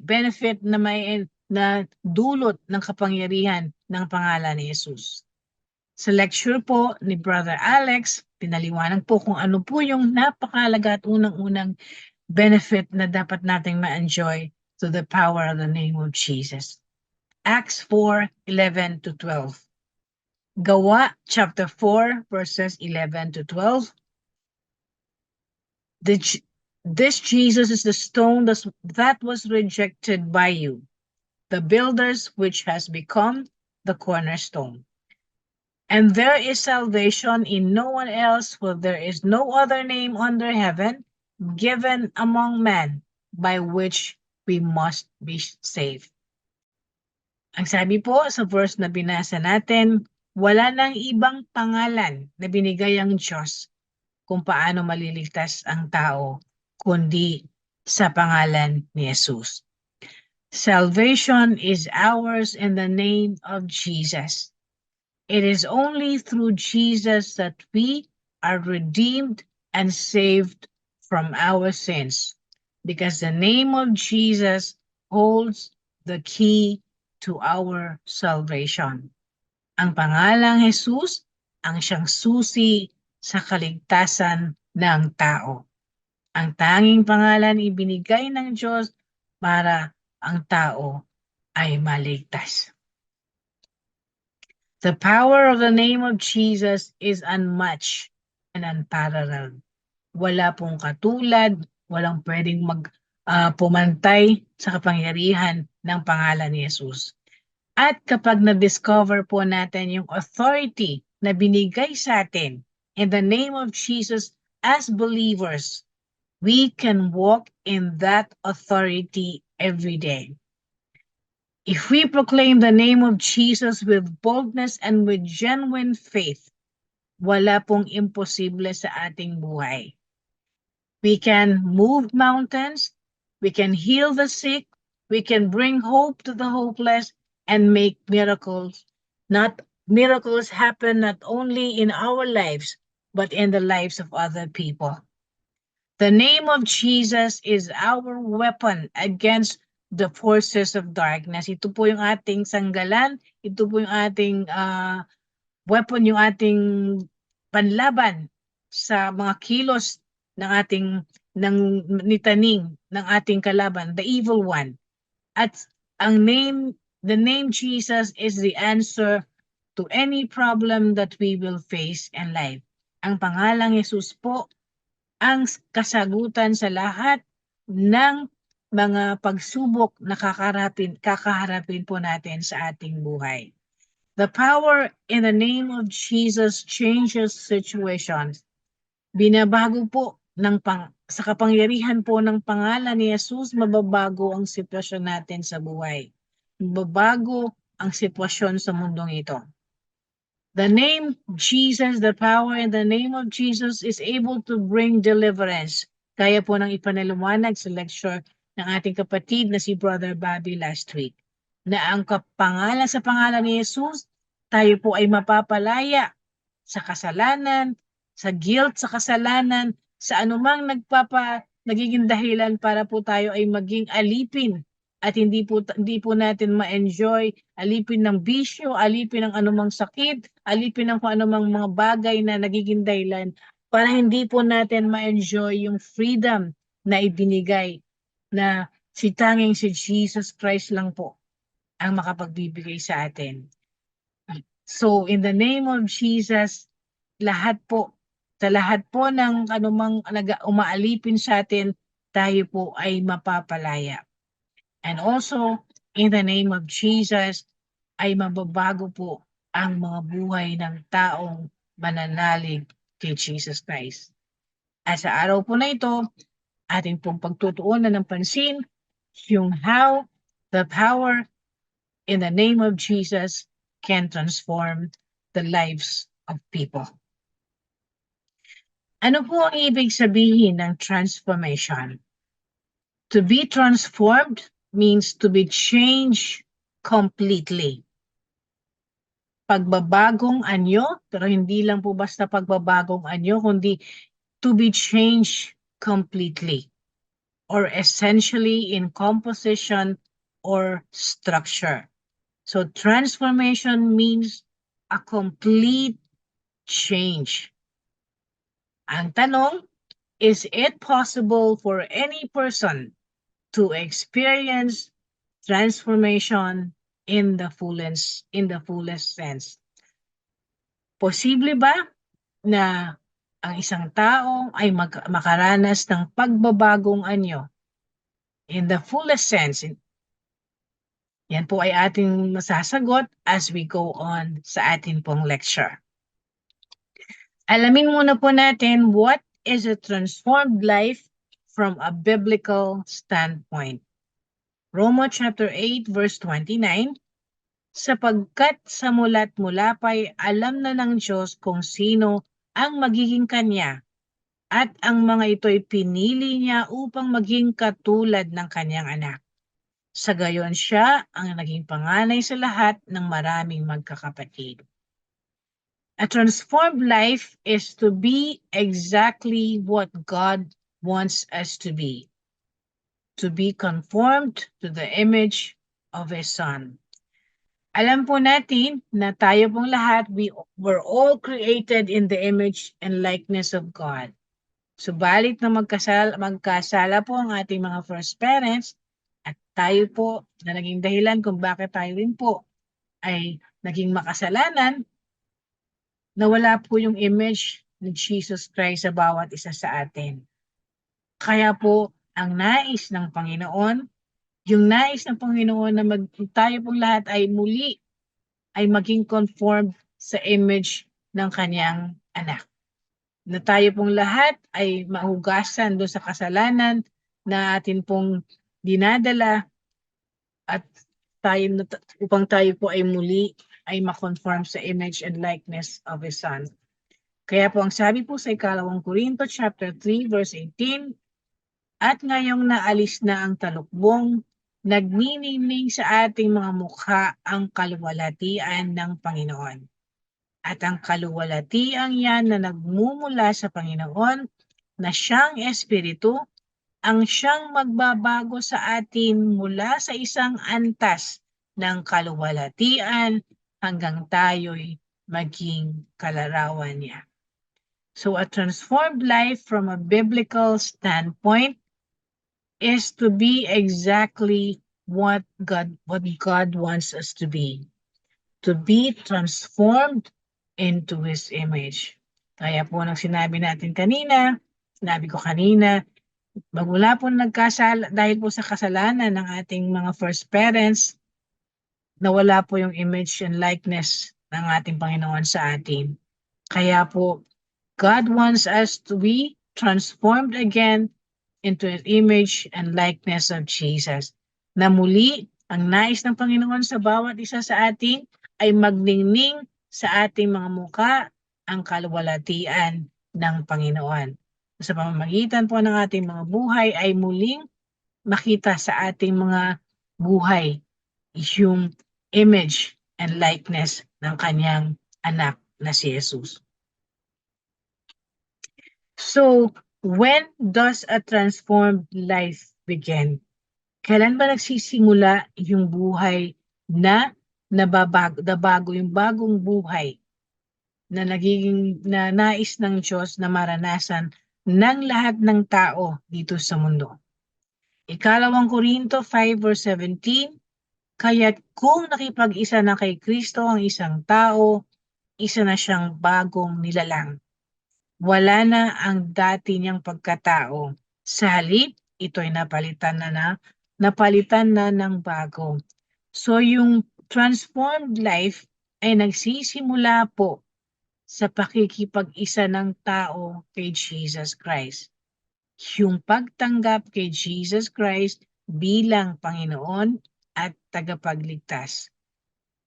benefit na dulot ng kapangyarihan ng pangalan ni Jesus. Sa lecture po ni Brother Alex, pinaliwanag po kung ano po yung napakahalaga at unang-unang benefit na dapat nating ma-enjoy to the power of the name of Jesus. Acts 4:11-12. Gawa chapter 4 verses 11-12. This Jesus is the stone that was rejected by you, the builders which has become the cornerstone. And there is salvation in no one else, for there is no other name under heaven given among men by which we must be saved. Ang sabi po sa verse na binasa natin, wala nang ibang pangalan na binigay ang Diyos kung paano maliligtas ang tao, kundi sa pangalan ni Jesus. Salvation is ours in the name of Jesus. It is only through Jesus that we are redeemed and saved from our sins, because the name of Jesus holds the key to our salvation. Ang pangalang Jesus ang siyang susi sa kaligtasan ng tao. Ang tanging pangalan ibinigay ng Diyos para ang tao ay maligtas. The power of the name of Jesus is unmatched and unparalleled. Wala pong katulad, walang pwedeng pumantay sa kapangyarihan ng pangalan ni Jesus. At kapag na-discover po natin yung authority na binigay sa atin in the name of Jesus as believers, we can walk in that authority every day. If we proclaim the name of Jesus with boldness and with genuine faith, wala pong imposible sa ating buhay. We can move mountains, we can heal the sick, we can bring hope to the hopeless, and make miracles. Miracles happen not only in our lives, but in the lives of other people. The name of Jesus is our weapon against the forces of darkness. Ito po yung ating sanggalan, ito po yung ating weapon, yung ating panlaban sa mga kilos ng ating nitaning ng ating kalaban, the evil one. At the name Jesus is the answer to any problem that we will face in life. Ang pangalang Jesus po ang kasagutan sa lahat ng mga pagsubok na kakaharapin po natin sa ating buhay. The power in the name of Jesus changes situations. Binabago po sa kapangyarihan po ng pangalan ni Jesus, mababago ang sitwasyon natin sa buhay. Mababago ang sitwasyon sa mundong ito. The name Jesus, the power in the name of Jesus is able to bring deliverance. Kaya po nang ipanalumanag sa lecture ng ating kapatid na si Brother Bobby last week, na ang sa pangalan ni Jesus, tayo po ay mapapalaya sa kasalanan, sa guilt sa kasalanan, sa anumang nagiging dahilan para po tayo ay maging alipin at hindi po natin ma-enjoy, alipin ng bisyo, alipin ng anumang sakit, alipin ng kung anumang mga bagay na nagiging dahilan para hindi po natin ma-enjoy yung freedom na ibinigay na tanging si Jesus Christ lang po ang makapagbibigay sa atin. So in the name of Jesus, sa lahat po ng anumang umaalipin sa atin, tayo po ay mapapalaya. And also, in the name of Jesus, ay mababago po ang mga buhay ng taong mananalig kay Jesus Christ. At sa araw po na ito, ating pong pagtutuunan ng pansin yung how the power in the name of Jesus can transform the lives of people. Ano po ang ibig sabihin ng transformation? To be transformed means to be changed completely. Pagbabagong anyo, pero hindi lang po basta pagbabagong anyo, kundi to be changed completely or essentially in composition or structure. So transformation means a complete change. Ang tanong, is it possible for any person to experience transformation in the fullest sense? Posible ba na ang isang tao ay makaranas ng pagbabagong anyo in the fullest sense, Yan po ay ating masasagot as we go on sa atin pong lecture. Alamin muna po natin what is a transformed life from a biblical standpoint. Romans chapter 8 verse 29, sapagkat sa mula't mula pa'y alam na ng Diyos kung sino ang magiging kanya at ang mga ito'y pinili niya upang maging katulad ng kanyang anak. Sa gayon siya ang naging panganay sa lahat ng maraming magkakapatid. A transformed life is to be exactly what God wants us to be conformed to the image of His Son. Alam po natin na tayo pong lahat, we were all created in the image and likeness of God. Subalit na magkasala po ang ating mga first parents at tayo po na naging dahilan kung bakit tayo rin po ay naging makasalanan, nawala po yung image ni Jesus Christ sa bawat isa sa atin. Kaya po, ang nais ng Panginoon, yung nais ng Panginoon na tayo pong lahat ay muli ay maging conformed sa image ng kanyang anak. Na tayo pong lahat ay mahugasan doon sa kasalanan na atin pong dinadala at upang tayo po ay muli ay makonform sa image and likeness of His Son. Kaya po ang sabi po sa 2 Corinto chapter 3 verse 18, at ngayong naalis na ang talukbong, nagniningning sa ating mga mukha ang kaluwalhatian ng Panginoon. At ang kaluwalhatian yan na nagmumula sa Panginoon na siyang Espiritu, ang siyang magbabago sa atin mula sa isang antas ng kaluwalhatian hanggang tayo'y maging kalarawan niya. So a transformed life from a biblical standpoint is to be exactly what God wants us to be transformed into His image. Kaya po nang sinabi ko kanina, magmula po dahil po sa kasalanan ng ating mga first parents, nawala po yung image and likeness ng ating Panginoon sa atin. Kaya po, God wants us to be transformed again into His image and likeness of Jesus. Na muli, ang nais ng Panginoon sa bawat isa sa atin ay magningning sa ating mga muka ang kaluwalhatian ng Panginoon. Sa pamamagitan po ng ating mga buhay ay muling makita sa ating mga buhay yung image and likeness ng kanyang anak na si Jesus. So, when does a transformed life begin? Kailan ba nagsisimula yung buhay na bago, yung bagong buhay na nais ng Diyos na maranasan ng lahat ng tao dito sa mundo? 2 Corinto 5 verse 17, kaya't kung nakipag-isa na kay Kristo ang isang tao, isa na siyang bagong nilalang. Wala na ang dati niyang pagkatao. Sa halip, ito'y napalitan na ng bago. So yung transformed life ay nagsisimula po sa pakikipag-isa ng tao kay Jesus Christ. Yung pagtanggap kay Jesus Christ bilang Panginoon at tagapagligtas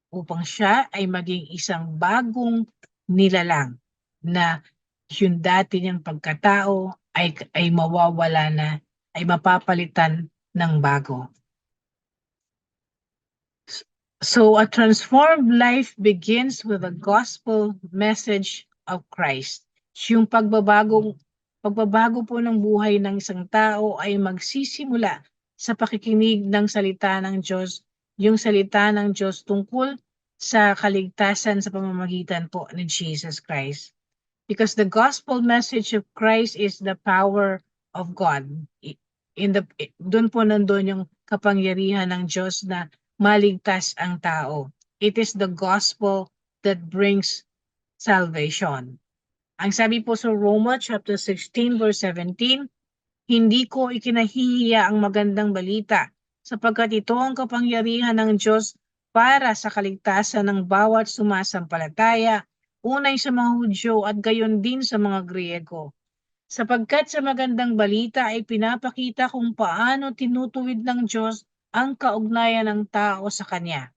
upang siya ay maging isang bagong nilalang na yung dati niyang pagkatao ay mawawala na, ay mapapalitan ng bago. So a transformed life begins with the gospel message of Christ. Yung pagbabago po ng buhay ng isang tao ay magsisimula sa pakikinig ng salita ng Diyos, yung salita ng Diyos tungkol sa kaligtasan sa pamamagitan po ni Jesus Christ. Because the gospel message of Christ is the power of God. Doon po nandun yung kapangyarihan ng Diyos na maligtas ang tao. It is the gospel that brings salvation. Ang sabi po sa Romans chapter 16 verse 17, hindi ko ikinahihiya ang magandang balita sapagkat ito ang kapangyarihan ng Diyos para sa kaligtasan ng bawat sumasampalataya, unay sa mga Hudyo at gayon din sa mga Griego. Sapagkat sa magandang balita ay pinapakita kung paano tinutuwid ng Diyos ang kaugnayan ng tao sa Kanya.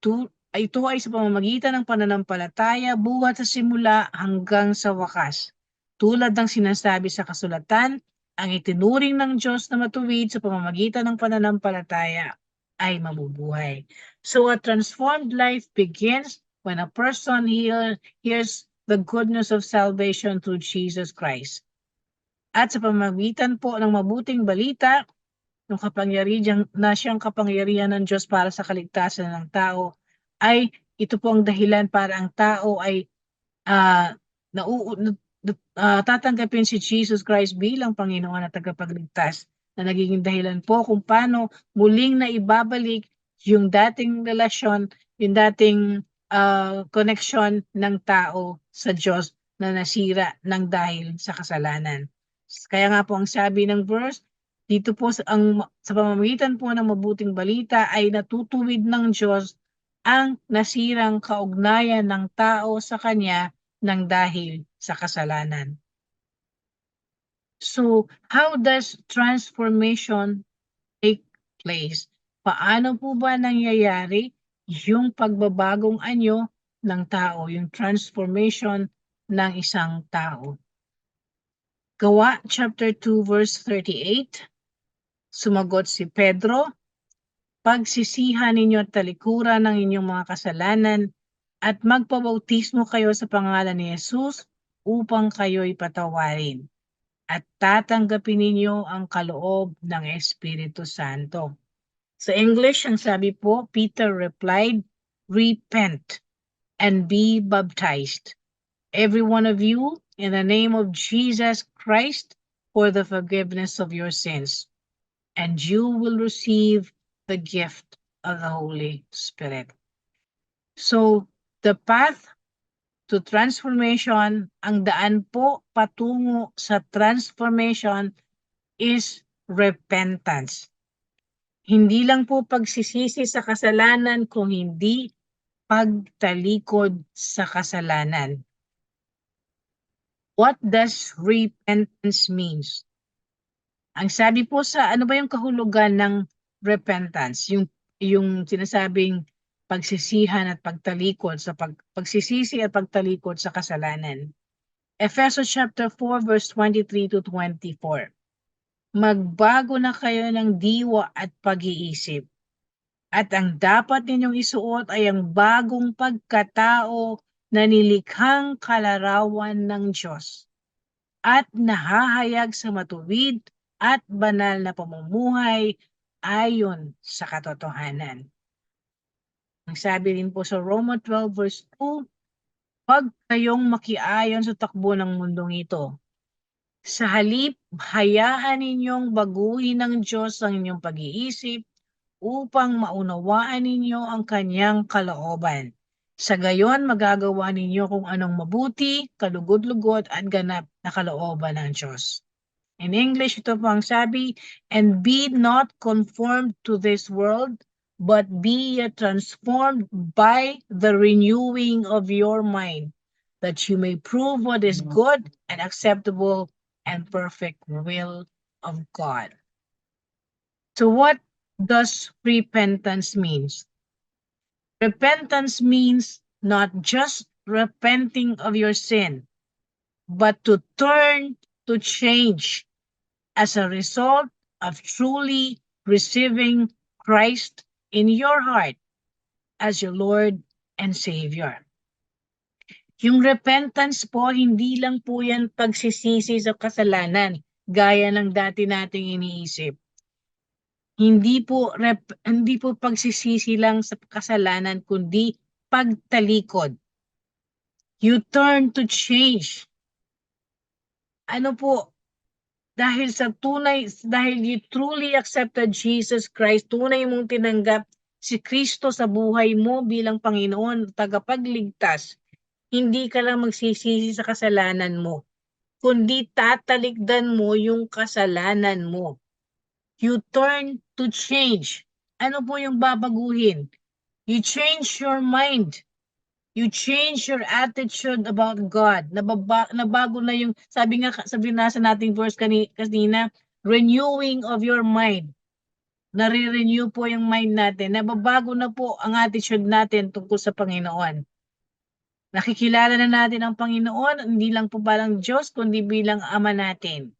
Ito ay sa pamamagitan ng pananampalataya buhat sa simula hanggang sa wakas. Tulad ng sinasabi sa kasulatan, ang itinuring ng Diyos na matuwid sa pamamagitan ng pananampalataya ay mabubuhay. So a transformed life begins when a person hears the good news of salvation through Jesus Christ. At sa pamamagitan po ng mabuting balita, ng kapangyarihan na siyang kapangyarihan ng Diyos para sa kaligtasan ng tao, ay ito po ang dahilan para ang tao ay tatanggapin si Jesus Christ bilang Panginoon at tagapagligtas, na nagiging dahilan po kung paano muling na ibabalik yung dating relasyon, yung dating connection ng tao sa Diyos na nasira ng dahil sa kasalanan. Kaya nga po ang sabi ng verse, dito po sa pamamagitan po ng mabuting balita ay natutuwid ng Diyos ang nasirang kaugnayan ng tao sa Kanya ng dahil sa kasalanan. So, how does transformation take place? Paano po ba nangyayari yung pagbabagong anyo ng tao, yung transformation ng isang tao? Gawa chapter 2 verse 38, sumagot si Pedro, pagsisihan ninyo at talikuran ng inyong mga kasalanan at magpabautismo kayo sa pangalan ni Jesus upang kayo'y patawarin at tatanggapin ninyo ang kaloob ng Espiritu Santo. Sa English, ang sabi po, Peter replied, repent and be baptized, every one of you, in the name of Jesus Christ for the forgiveness of your sins, and you will receive the gift of the Holy Spirit. So, the path to transformation, ang daan po patungo sa transformation is repentance. Hindi lang po pagsisisi sa kasalanan, kung hindi pagtalikod sa kasalanan. What does repentance means? Ang sabi po sa ano ba yung kahulugan ng repentance? Yung sinasabing pagsisihan at pagtalikod sa pagsisisi at pagtalikod sa kasalanan. Ephesians chapter 4 verse 23 to 24. Magbago na kayo ng diwa at pag-iisip. At ang dapat ninyong isuot ay ang bagong pagkatao na nilikhang kalarawan ng Diyos at nahahayag sa matuwid at banal na pamumuhay ayon sa katotohanan. Ang sabi rin po sa Romans 12 verse 2, huwag kayong makiayon sa takbo ng mundong ito. Sa halip, hayaan ninyong baguhin ng Diyos ang inyong pag-iisip upang maunawaan ninyo ang kanyang kalooban. Sa gayon, magagawa ninyo kung anong mabuti, kalugod-lugod at ganap na kalooban ng Diyos. In English, ito po ang sabi, and be not conformed to this world, but be transformed by the renewing of your mind, that you may prove what is good and acceptable and perfect will of God. So what does repentance means? Repentance means not just repenting of your sin, but to turn to change as a result of truly receiving Christ in your heart as your Lord and Savior. Yung repentance po, hindi lang po yan pagsisisi sa kasalanan, gaya ng dati nating iniisip. Hindi po pagsisisi lang sa kasalanan, kundi pagtalikod. You turn to change. Ano po? Dahil you truly accepted Jesus Christ, tunay mong tinanggap si Kristo sa buhay mo bilang Panginoon, tagapagligtas, hindi ka lang magsisisi sa kasalanan mo, kundi tatalikdan mo yung kasalanan mo. You turn to change. Ano po yung babaguhin? You change your mind. You change your attitude about God. Nabago na yung, sabi nasa nating verse kanina, renewing of your mind. Nare-renew po yung mind natin. Nababago na po ang attitude natin tungkol sa Panginoon. Nakikilala na natin ang Panginoon, hindi lang po parang Diyos, kundi bilang Ama natin.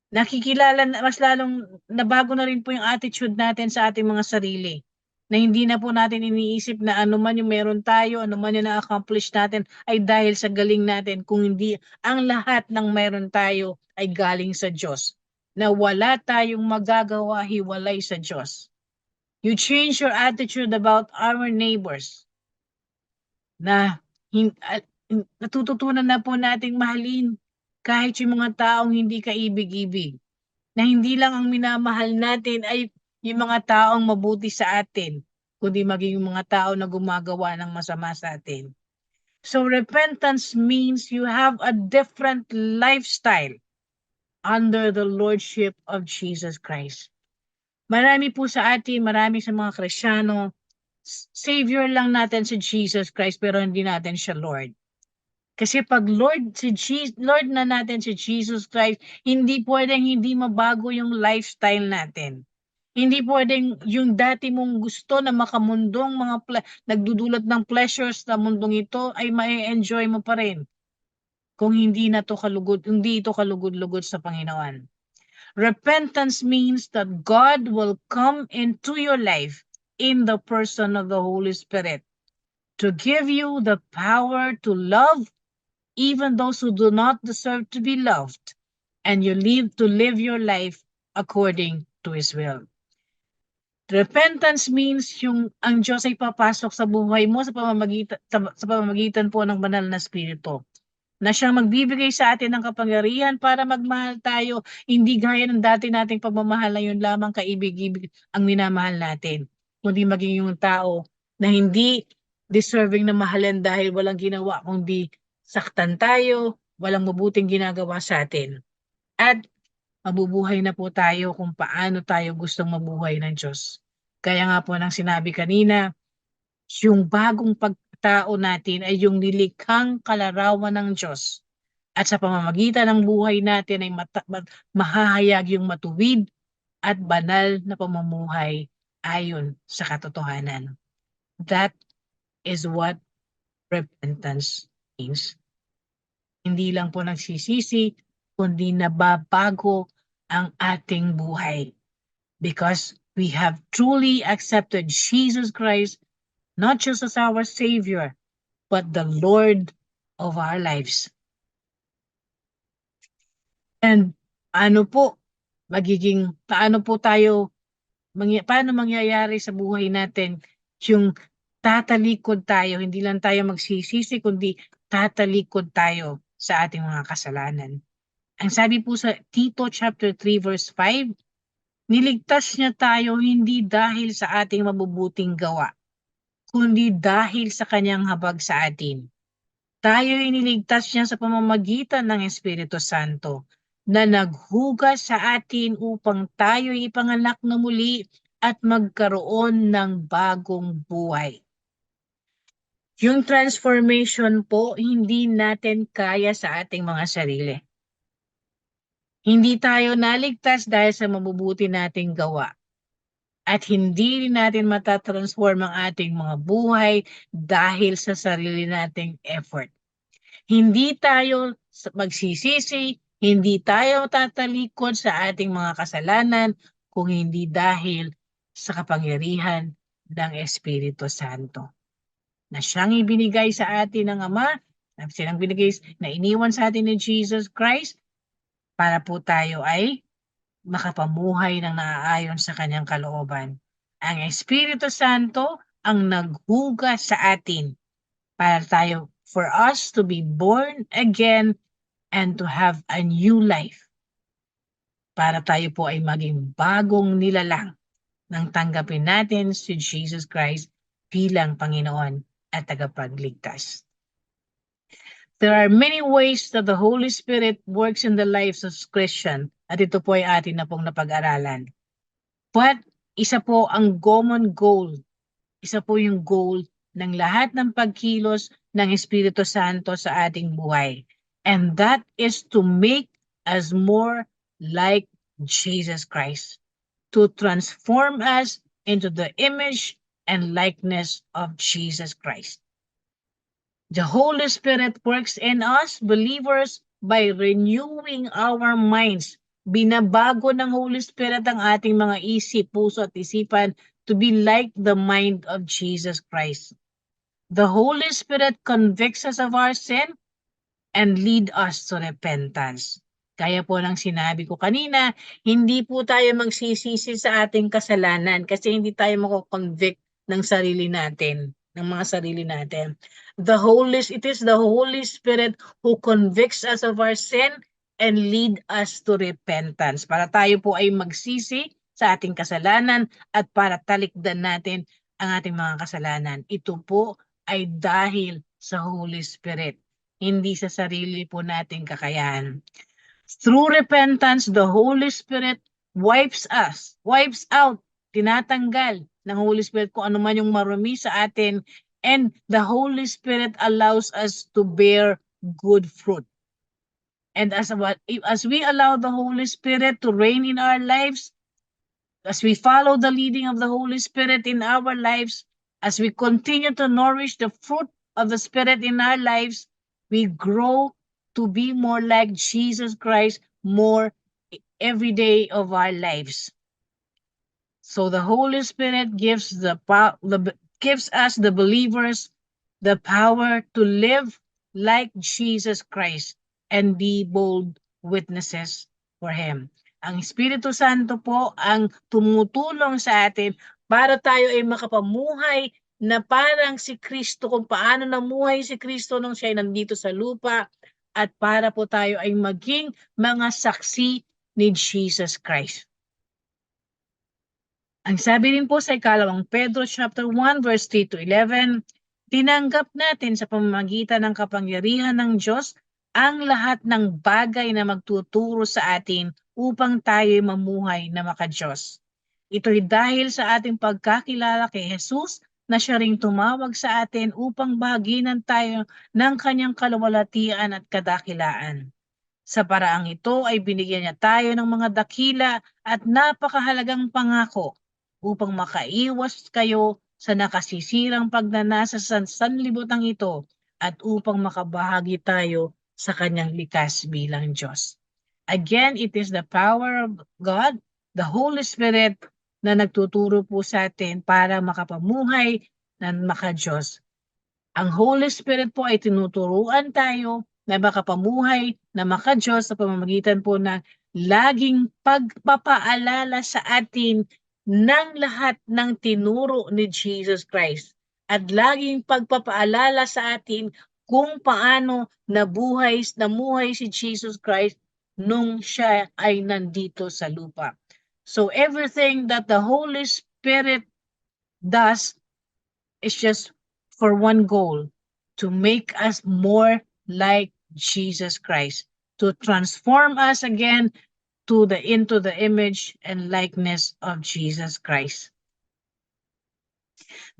Nakikilala, mas lalong nabago na rin po yung attitude natin sa ating mga sarili. Na hindi na po natin iniisip na ano man yung meron tayo, ano man yung na-accomplish natin ay dahil sa galing natin, kung hindi ang lahat ng meron tayo ay galing sa Diyos. Na wala tayong magagawa hiwalay sa Diyos. You change your attitude about our neighbors. Na natututunan na po nating mahalin kahit yung mga taong hindi kaibig-ibig. Na hindi lang ang minamahal natin ay yung mga taong mabuti sa atin, kundi maging yung mga tao na gumagawa ng masama sa atin. So repentance means you have a different lifestyle under the Lordship of Jesus Christ. Marami po sa atin, marami sa mga Kristiyano, Savior lang natin si Jesus Christ pero hindi natin siya Lord. Kasi pag Lord na natin si Jesus Christ, hindi pwedeng hindi mabago yung lifestyle natin. Hindi pwedeng yung dati mong gusto na makamundong nagdudulot ng pleasures sa mundong ito ay ma-enjoy mo pa rin. Kung hindi ito kalugod-lugod sa Panginoon. Repentance means that God will come into your life in the person of the Holy Spirit to give you the power to love even those who do not deserve to be loved, and you live your life according to His will. Repentance means ang Diyos ay papasok sa buhay mo sa pamamagitan po ng banal na Espiritu. Na siyang magbibigay sa atin ng kapangyarihan para magmahal tayo, hindi gaya ng dati nating pagmamahal na yun lamang kaibig-ibig ang minamahal natin, kundi maging yung tao na hindi deserving na mahalin dahil walang ginawa kundi saktan tayo, walang mabuting ginagawa sa atin. At mabubuhay na po tayo kung paano tayo gustong mabuhay ng Diyos. Kaya nga po nang sinabi kanina, yung bagong pagkatao natin ay yung nilikhang kalarawan ng Diyos. At sa pamamagitan ng buhay natin ay mahahayag yung matuwid at banal na pamumuhay ayon sa katotohanan. That is what repentance means. Hindi lang po nagsisisi, kundi nababago ang ating buhay. Because we have truly accepted Jesus Christ, not just as our Savior, but the Lord of our lives. And paano mangyayari sa buhay natin yung tatalikod tayo, hindi lang tayo magsisisi, kundi tatalikod tayo sa ating mga kasalanan. Ang sabi po sa Tito chapter 3 verse 5, niligtas niya tayo hindi dahil sa ating mabubuting gawa, kundi dahil sa kanyang habag sa atin. Tayo ay niligtas niya sa pamamagitan ng Espiritu Santo na naghugas sa atin upang tayo ipanganak na muli at magkaroon ng bagong buhay. Yung transformation po, hindi natin kaya sa ating mga sarili. Hindi tayo naligtas dahil sa mabubuti nating gawa. At hindi rin natin matatransform ang ating mga buhay dahil sa sarili nating effort. Hindi tayo magsisisi, hindi tayo tatalikod sa ating mga kasalanan kung hindi dahil sa kapangyarihan ng Espiritu Santo. Na siyang ibinigay sa atin ng Ama, na iniwan sa atin ni Jesus Christ, para po tayo ay makapamuhay ng naaayon sa kanyang kalooban. Ang Espiritu Santo ang naghugas sa atin for us to be born again and to have a new life. Para tayo po ay maging bagong nilalang nang tanggapin natin si Jesus Christ bilang Panginoon at tagapagligtas. There are many ways that the Holy Spirit works in the lives of Christians, at ito po ay atin na pong napag-aralan. But isa po ang common goal. Isa po yung goal ng lahat ng pagkilos ng Espiritu Santo sa ating buhay. And that is to make us more like Jesus Christ. To transform us into the image and likeness of Jesus Christ. The Holy Spirit works in us, believers, by renewing our minds. Binabago ng Holy Spirit ang ating mga isip, puso at isipan to be like the mind of Jesus Christ. The Holy Spirit convicts us of our sin and lead us to repentance. Kaya po lang sinabi ko kanina, hindi po tayo magsisisi sa ating kasalanan kasi hindi tayo mako-convict ng sarili natin, ng mga sarili natin. It is the Holy Spirit who convicts us of our sin and lead us to repentance. Para tayo po ay magsisi sa ating kasalanan at para talikdan natin ang ating mga kasalanan. Ito po ay dahil sa Holy Spirit, hindi sa sarili po nating kakayahan. Through repentance, the Holy Spirit wipes out, tinatanggal ng Holy Spirit kung ano man yung marumi sa atin, and the Holy Spirit allows us to bear good fruit. And as we allow the Holy Spirit to reign in our lives, as we follow the leading of the Holy Spirit in our lives, as we continue to nourish the fruit of the Spirit in our lives, we grow to be more like Jesus Christ more every day of our lives. So the Holy Spirit gives us, the believers, the power to live like Jesus Christ and be bold witnesses for Him. Ang Espiritu Santo po ang tumutulong sa atin para tayo ay makapamuhay na parang si Kristo, kung paano namuhay si Kristo nung siya ay nandito sa lupa, at para po tayo ay maging mga saksi ni Jesus Christ. Ang sabi rin po sa ikalawang Pedro chapter 1 verse 3 to 11, tinanggap natin sa pamamagitan ng kapangyarihan ng Diyos ang lahat ng bagay na magtuturo sa atin upang tayo mamuhay na maka-Diyos. Ito'y dahil sa ating pagkakilala kay Jesus na siya ring tumawag sa atin upang bahaginan tayo ng kanyang kaluwalhatian at kadakilaan. Sa paraang ito ay binigyan niya tayo ng mga dakila at napakahalagang pangako upang makaiwas kayo sa nakasisirang pagnanasa sa sanlibutan ito at upang makabahagi tayo sa kanyang likas bilang Diyos. Again, it is the power of God, the Holy Spirit, na nagtuturo po sa atin para makapamuhay na maka-Diyos. Ang Holy Spirit po ay tinuturuan tayo na makapamuhay na maka-Diyos sa pamamagitan po ng laging pagpapaalala sa atin ng lahat ng tinuro ni Jesus Christ at laging pagpapaalala sa atin kung paano namuhay si Jesus Christ nung siya ay nandito sa lupa. So everything that the Holy Spirit does is just for one goal, to make us more like Jesus Christ, to transform us again into the image and likeness of Jesus Christ.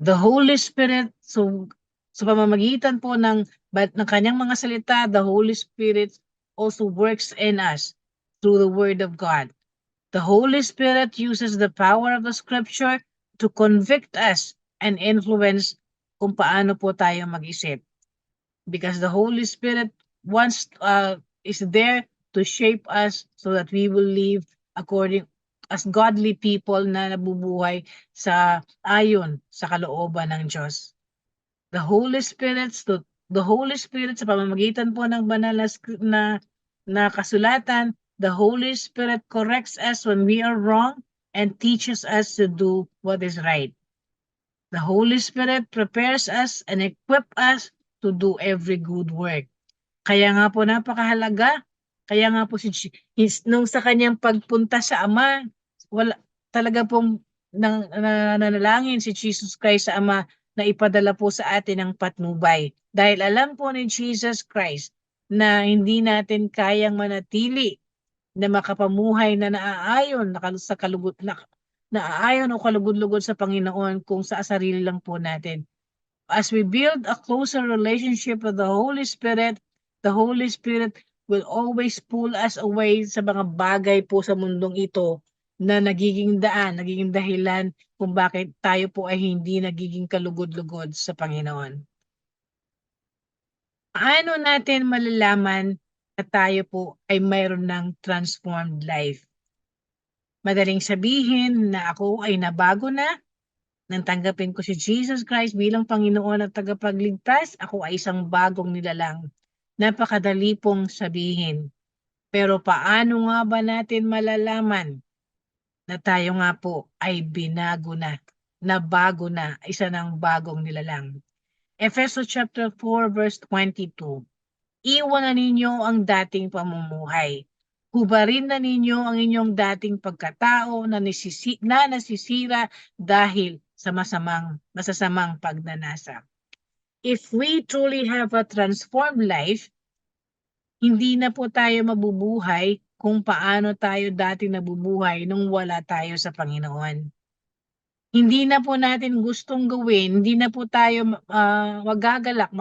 The Holy Spirit, so sa pamamagitan po ng kanyang mga salita, the Holy Spirit also works in us through the Word of God. The Holy Spirit uses the power of the Scripture to convict us and influence kung paano po tayo mag-isip. Because the Holy Spirit is there to shape us so that we will live as godly people na nabubuhay ayon sa kalooban ng Diyos. The Holy Spirit sa pamamagitan po ng banal na kasulatan, the Holy Spirit corrects us when we are wrong and teaches us to do what is right. The Holy Spirit prepares us and equips us to do every good work. Kaya nga po napakahalaga, kaya nga po nung sa kanyang pagpunta sa Ama, talaga pong nanalangin si Jesus Christ sa Ama na ipadala po sa atin ang patnubay. Dahil alam po ni Jesus Christ na hindi natin kayang manatili na makapamuhay na naaayon naaayon o kalugod-lugod sa Panginoon kung sa sarili lang po natin. As we build a closer relationship with the Holy Spirit will always pull us away sa mga bagay po sa mundong ito na nagiging dahilan kung bakit tayo po ay hindi nagiging kalugod-lugod sa Panginoon. Paano natin malalaman na tayo po ay mayroon ng transformed life? Madaling sabihin na ako ay nabago na, nang tanggapin ko si Jesus Christ bilang Panginoon at tagapagligtas, ako ay isang bagong nilalang. Napakadali pong sabihin. Pero paano nga ba natin malalaman na tayo nga po ay binago na, nabago na, isa ng bagong nilalang? Efesos chapter 4 verse 22. Iwanan ninyo ang dating pamumuhay. Hubarin na ninyo ang inyong dating pagkatao na nasisira dahil sa masasamang pagnanasa. If we truly have a transformed life, hindi na po tayo mabubuhay kung paano tayo dati nabubuhay nung wala tayo sa Panginoon. Hindi na po natin gustong gawin, hindi na po tayo magagalak,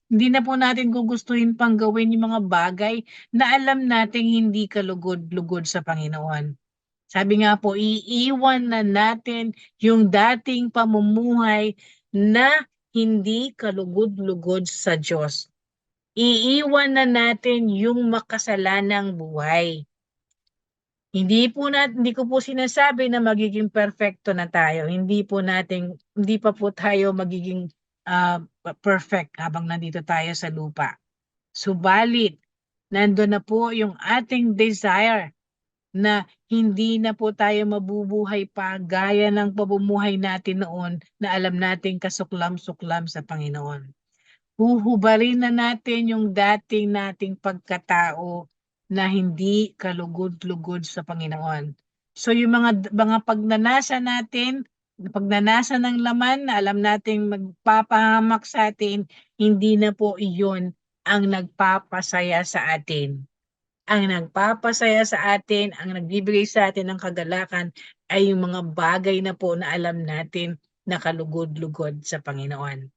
hindi na po natin gugustuhin pang gawin yung mga bagay na alam nating hindi kalugod-lugod sa Panginoon. Sabi nga po, iiwan na natin yung dating pamumuhay na hindi kalugod-lugod sa Diyos. Iiwan na natin yung makasalanang buhay. Hindi ko po sinasabi na magiging perfecto na tayo. Hindi pa po tayo magiging perfect habang nandito tayo sa lupa. Subalit, nandun na po yung ating desire na hindi na po tayo mabubuhay pa gaya ng pamumuhay natin noon na alam nating kasuklam-suklam sa Panginoon. Huhubarin na natin yung dating nating pagkatao na hindi kalugod-lugod sa Panginoon. So yung mga pagnanasa natin, pagnanasa ng laman na alam nating magpapahamak sa atin, hindi na po iyon ang nagpapasaya sa atin. Ang nagpapasaya sa atin, ang nagbibigay sa atin ng kagalakan ay yung mga bagay na po na alam natin na kalugod-lugod sa Panginoon.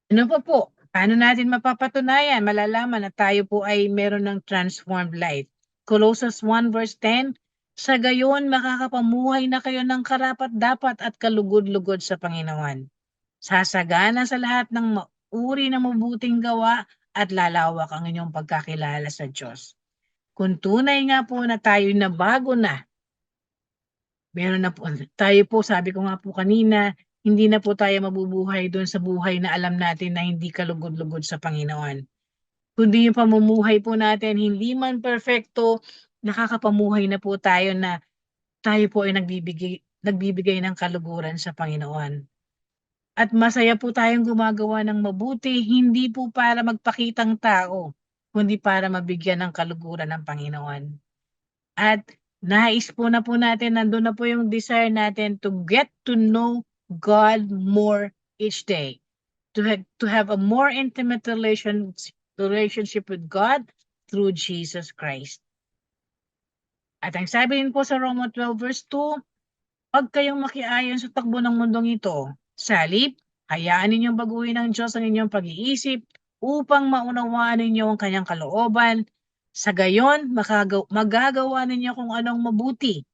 Ano pa po? Paano natin mapapatunayan, malalaman na tayo po ay meron ng transformed life? Colossians 1 verse 10, sa gayon makakapamuhay na kayo ng karapat-dapat at kalugod-lugod sa Panginoon. Sasagana sa lahat ng uri ng mabuting gawa at lalawak ang inyong pagkakilala sa Diyos. Kung tunay nga po na tayo na bago na, meron na po, tayo po, sabi ko nga po kanina, hindi na po tayo mabubuhay doon sa buhay na alam natin na hindi kalugod-lugod sa Panginoon. Kundi yung pamumuhay po natin, hindi man perfecto, nakakapamuhay na po tayo na tayo po ay nagbibigay ng kaluguran sa Panginoon. At masaya po tayong gumagawa ng mabuti, hindi po para magpakitang tao, kundi para mabigyan ng kaluguran ng Panginoon. At nais po natin, nandun na po yung desire natin to get to know God more each day. To have a more intimate relationship with God through Jesus Christ. At ang sabi rin po sa Roma 12 verse 2, huwag kayong makiayon sa takbo ng mundong ito. Sa halip, hayaan ninyong baguhin ng Diyos ang inyong pag-iisip upang maunawaan ninyo ang kanyang kalooban. Sa gayon, magagawa ninyo kung anong mabuti,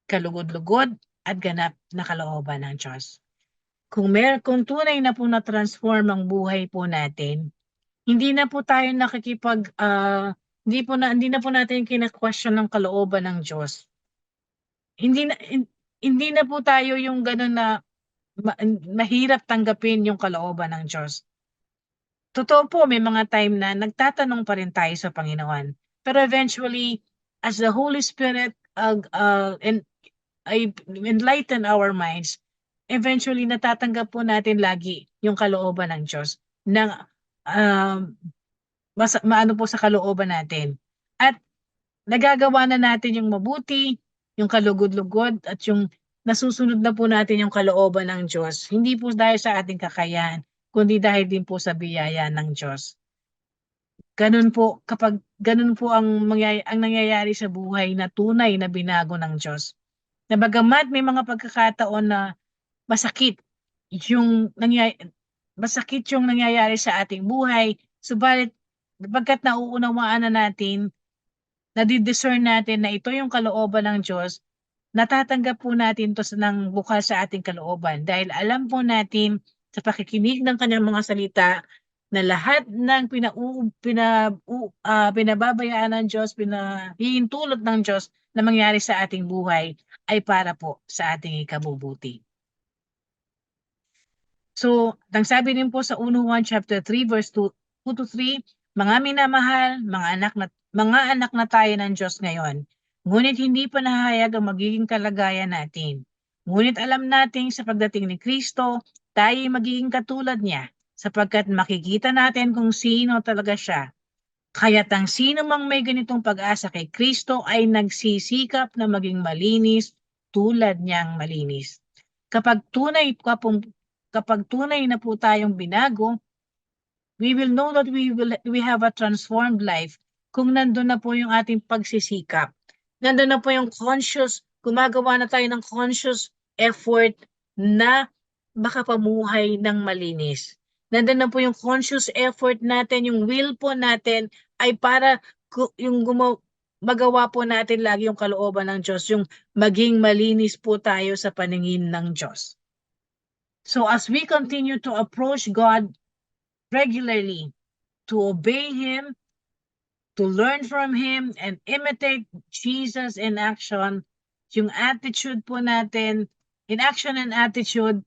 kalugod-lugod at ganap na kalooban ng Diyos. Kung tunay na po na-transform ang buhay po natin, hindi na po tayo hindi na po natin kina-question ng kalooban ng Diyos. Hindi na po tayo yung gano'n na mahirap tanggapin yung kalooban ng Diyos. Totoo po, may mga time na nagtatanong pa rin tayo sa Panginoon. Pero eventually, as the Holy Spirit enlighten our minds, eventually natatanggap po natin lagi yung kalooban ng Diyos na maano po sa kalooban natin. At nagagawa na natin yung mabuti, yung kalugod-lugod at yung nasusunod na po natin yung kalooban ng Diyos. Hindi po dahil sa ating kakayahan, kundi dahil din po sa biyaya ng Diyos. Ganun po, kapag ganun po ang nangyayari sa buhay na tunay na binago ng Diyos. Na bagamat may mga pagkakataon na masakit masakit yung nangyayari sa ating buhay, subalit pagkat nauunawaan na natin, nadidiscern natin na ito yung kalooban ng Diyos, natatanggap po natin to ng bukas sa ating kalooban dahil alam po natin sa pakikinig ng kanyang mga salita na lahat ng pinababayaan ng Diyos, pinahihintulot ng Diyos na mangyari sa ating buhay ay para po sa ating ikabubuti. So, ang sabi din po sa 1 Juan chapter 3 verse 2 to 3, mga minamahal, mga anak na tayo ng Diyos ngayon, ngunit hindi pa nahahayag ang magiging kalagayan natin. Ngunit alam natin sa pagdating ni Kristo, tayo magiging katulad niya, sapagkat makikita natin kung sino talaga siya. Kaya't ang sino mang may ganitong pag-asa kay Kristo ay nagsisikap na maging malinis tulad niyang malinis. Kapag tunay na po tayong binago, we will know that we have a transformed life kung nandun na po yung ating pagsisikap. Nandun na po yung gumagawa na tayo ng conscious effort na makapamuhay ng malinis. Nandun na po yung conscious effort natin, yung will po natin ay para magawa po natin lagi yung kalooban ng Diyos, yung maging malinis po tayo sa paningin ng Diyos. So as we continue to approach God regularly, to obey Him, to learn from Him, and imitate Jesus in action, yung attitude po natin, in action and attitude,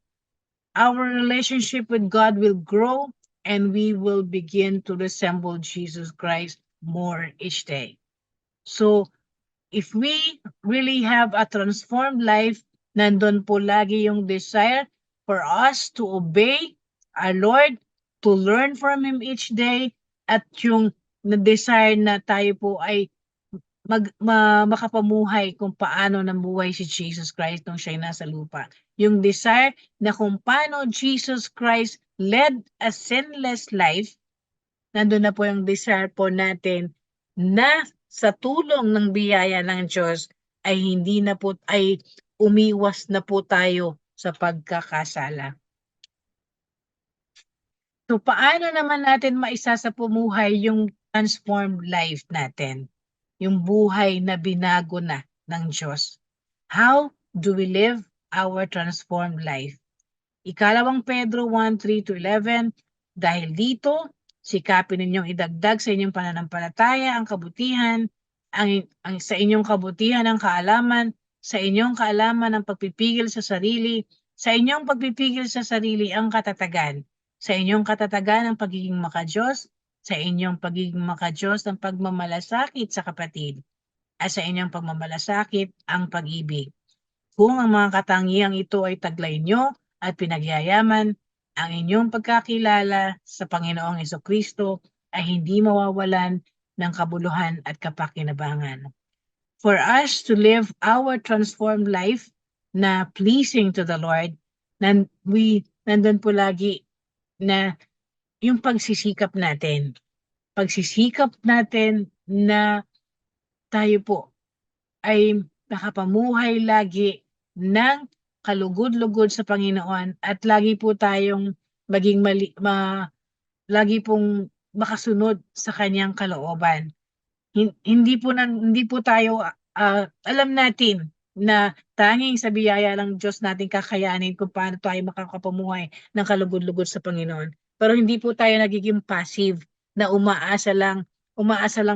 our relationship with God will grow and we will begin to resemble Jesus Christ more each day. So, if we really have a transformed life, nandun po lagi yung desire for us to obey our Lord, to learn from Him each day, at yung na-desire na tayo po ay makapamuhay kung paano namuhay si Jesus Christ nung siya'y nasa lupa. Yung desire na kung paano Jesus Christ led a sinless life, nandun na po yung desire po natin na sa tulong ng biyaya ng Diyos ay umiwas na po tayo sa pagkakasala. So paano naman natin maisasapumuhay yung transformed life natin? Yung buhay na binago na ng Diyos. How do we live our transformed life? Ikalawang Pedro 1:3-11, dahil dito, sikapin ninyong idagdag sa inyong pananampalataya ang kabutihan, sa inyong kabutihan ang kaalaman, sa inyong kaalaman ang pagpipigil sa sarili, sa inyong pagpipigil sa sarili ang katatagan, sa inyong katatagan ang pagiging makadiyos, sa inyong pagiging makadiyos ang pagmamalasakit sa kapatid, at sa inyong pagmamalasakit ang pag-ibig. Kung ang mga katangiang ito ay taglay nyo at pinagyayaman, ang inyong pagkakilala sa Panginoong Jesucristo ay hindi mawawalan ng kabuluhan at kapakinabangan. For us to live our transformed life na pleasing to the Lord, nandun po lagi na yung pagsisikap natin. Pagsisikap natin na tayo po ay nakapamuhay lagi ng kalugod-lugod sa Panginoon at lagi po tayong lagi pong makasunod sa kanyang kalooban. Hindi po tayo alam natin na tanging sa biyaya ng Diyos natin kakayanin kung paano tayo makakapamuhay ng kalugod-lugod sa Panginoon. Pero hindi po tayo nagiging passive na umaasa lang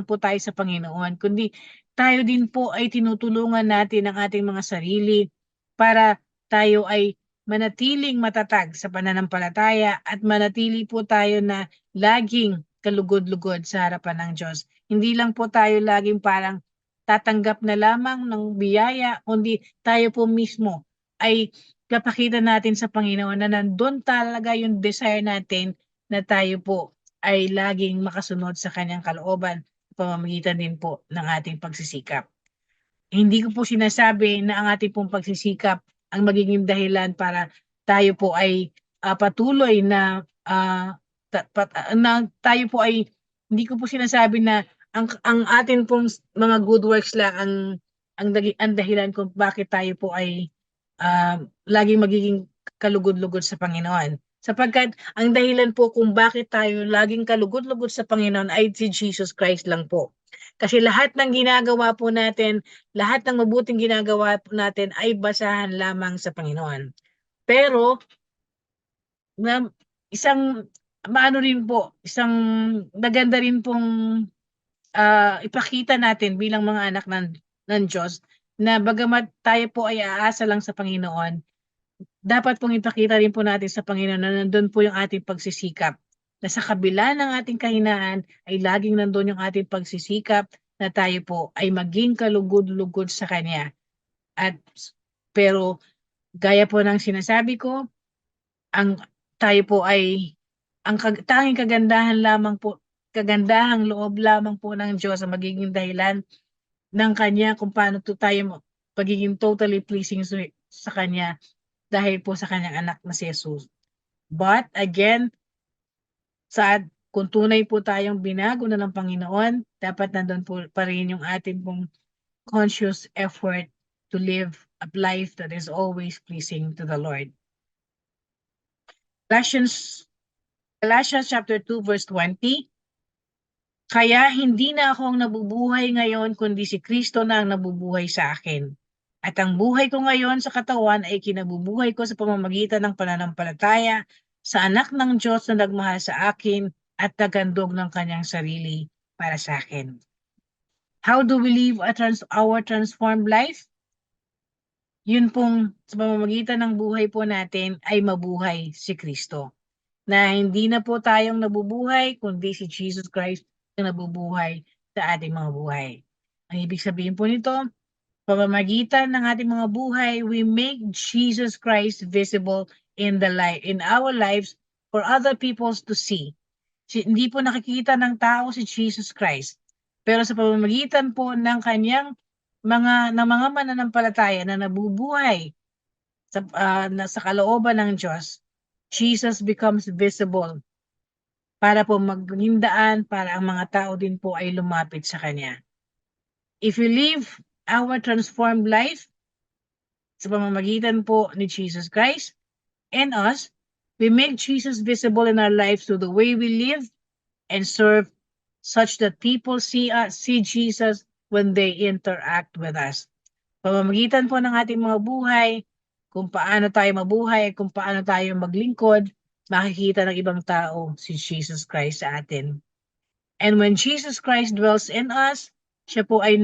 po tayo sa Panginoon, kundi tayo din po ay tinutulungan natin ang ating mga sarili para tayo ay manatiling matatag sa pananampalataya at manatili po tayo na laging kalugod-lugod sa harapan ng Diyos. Hindi lang po tayo laging parang tatanggap na lamang ng biyaya, kundi tayo po mismo ay kapakita natin sa Panginoon na nandun talaga yung desire natin na tayo po ay laging makasunod sa kanyang kalooban sa pamamagitan din po ng ating pagsisikap. Hindi ko po sinasabi na ang ating pong pagsisikap ang magiging dahilan para tayo po ay patuloy na tayo po ay, hindi ko po sinasabi na ang atin pong mga good works lang ang dahilan kung bakit tayo po ay laging magiging kalugod-lugod sa Panginoon. Sapagkat ang dahilan po kung bakit tayo laging kalugod-lugod sa Panginoon ay si Jesus Christ lang po. Kasi lahat ng ginagawa po natin, lahat ng mabuting ginagawa po natin ay basahan lamang sa Panginoon. Pero na isang maano rin po, isang maganda rin pong ipakita natin bilang mga anak ng Diyos na bagamat tayo po ay aasa lang sa Panginoon, dapat pong ipakita rin po natin sa Panginoon na nandun po yung ating pagsisikap. Na sa kabila ng ating kahinaan ay laging nandun yung ating pagsisikap na tayo po ay maging kalugod-lugod sa Kanya. Pero gaya po ng sinasabi ko, tayo po ay tanging kagandahang loob lamang po ng Diyos ang magiging dahilan ng Kanya kung paano tayo pagiging totally pleasing sa Kanya dahil po sa Kanyang anak na si Jesus. But again, kung tunay po tayong binago na ng Panginoon, dapat nandun po pa rin yung ating pong conscious effort to live a life that is always pleasing to the Lord. Galatians chapter 2 verse 20. Kaya hindi na ako ang nabubuhay ngayon kundi si Kristo na ang nabubuhay sa akin. At ang buhay ko ngayon sa katawan ay kinabubuhay ko sa pamamagitan ng pananampalataya sa anak ng Diyos na nagmahal sa akin at naghandog ng kanyang sarili para sa akin. How do we live our transformed life? Yun pong sa pamamagitan ng buhay po natin ay mabuhay si Kristo. Na hindi na po tayong nabubuhay, kundi si Jesus Christ ang nabubuhay sa ating mga buhay. Ang ibig sabihin po nito, pamamagitan ng ating mga buhay, we make Jesus Christ visible in our lives for other people to see. Hindi po nakikita ng tao si Jesus Christ. Pero sa pamamagitan po ng kanyang mga mananampalataya na nabubuhay sa kalooban ng Diyos, Jesus becomes visible para po maging daan para ang mga tao din po ay lumapit sa Kanya. If we live our transformed life sa pamamagitan po ni Jesus Christ and us, we make Jesus visible in our lives through the way we live and serve such that people see Jesus when they interact with us. Pamamagitan po ng ating mga buhay, kung paano tayo mabuhay, kung paano tayo maglingkod, makikita ng ibang tao si Jesus Christ sa atin. And when Jesus Christ dwells in us, siya po ay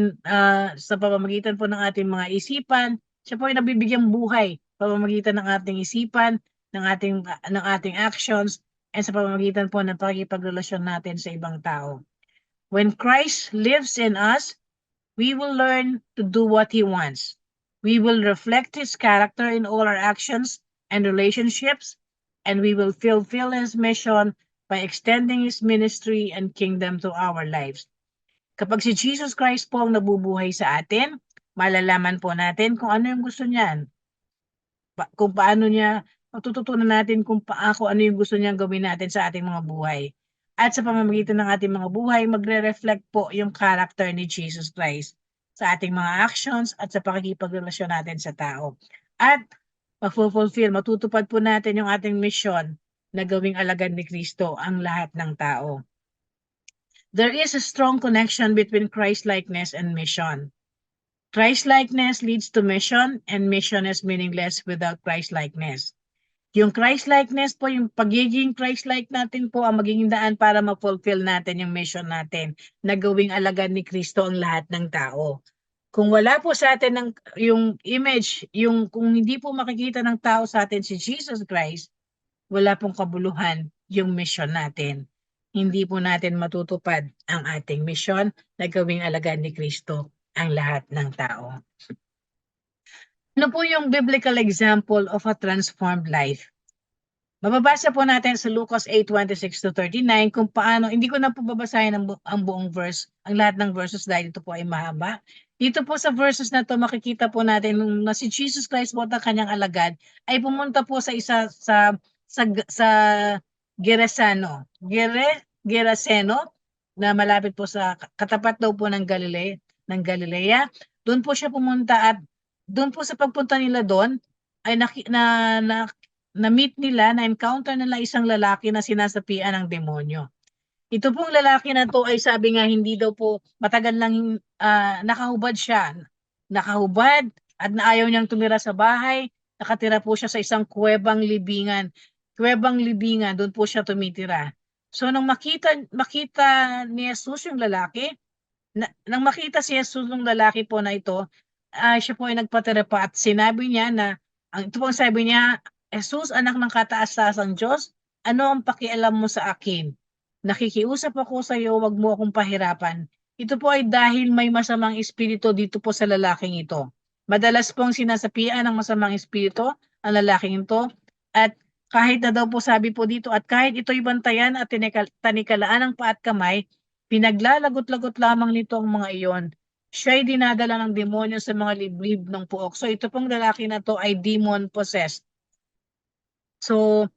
sa pamamagitan po ng ating mga isipan, siya po ay nabibigyang buhay pamamagitan ng ating isipan, ng ating actions, and sa pamamagitan po ng pakikipagrelasyon natin sa ibang tao. When Christ lives in us, we will learn to do what He wants. We will reflect His character in all our actions and relationships, and we will fulfill His mission by extending His ministry and kingdom to our lives. Kapag si Jesus Christ po ang nabubuhay sa atin, malalaman po natin kung ano yung gusto niyan. Kung paano niya, matututunan natin kung ano yung gusto niyang gawin natin sa ating mga buhay. At sa pamamagitan ng ating mga buhay, magre-reflect po yung character ni Jesus Christ sa ating mga actions at sa pakikipagrelasyon natin sa tao. At matutupad po natin yung ating mission na gawing alagad ni Kristo ang lahat ng tao. There is a strong connection between Christ-likeness and mission. Christ-likeness leads to mission, and mission is meaningless without Christ-likeness. Yung Christ-likeness po, yung pagiging Christ-like natin po ang magiging daan para ma-fulfill natin yung mission natin na gawing alagad ni Kristo ang lahat ng tao. Kung wala po sa atin yung image, kung hindi po makikita ng tao sa atin si Jesus Christ, wala pong kabuluhan yung mission natin. Hindi po natin matutupad ang ating mission na gawing alagad ni Kristo ang lahat ng tao. Ano po yung biblical example of a transformed life? Mababasa po natin sa Lucas 8:26-39 kung paano, hindi ko na po babasahin ang buong verse, ang lahat ng verses dahil ito po ay mahaba. Dito po sa verses na to makikita po natin na si Jesus Christ po at kanyang alagad ay pumunta po sa sa Geraseno, na malapit po sa katapat daw po ng Galilea. Doon po siya pumunta at doon po sa pagpunta nila doon ay na-meet nila, na-encounter nila isang lalaki na sinasapian ng demonyo. Ito pong lalaki na to ay sabi nga hindi daw po matagal lang nakahubad siya. Nakahubad at ayaw niyang tumira sa bahay. Nakatira po siya sa isang kuwebang libingan. Kuwebang libingan, doon po siya tumitira. So nang makita ni Jesus yung lalaki, nang makita si Jesus ng lalaki po na ito, siya po ay nagpatira pa at sinabi niya na, ito po ang sabi niya, Jesus, anak ng kataas-taasang Diyos, ano ang pakialam mo sa akin? Nakikiusap ako sa iyo, wag mo akong pahirapan. Ito po ay dahil may masamang espiritu dito po sa lalaking ito. Madalas pong sinasapian ng masamang espiritu ang lalaking ito at kahit na daw po sabi po dito at kahit ito'y bantayan at tanikalaan ng paa at kamay, pinaglalagot-lagot lamang nito ang mga iyon. Siya'y dinadala ng demonyo sa mga liblib ng puok. So ito pong lalaki na to ay demon possessed. So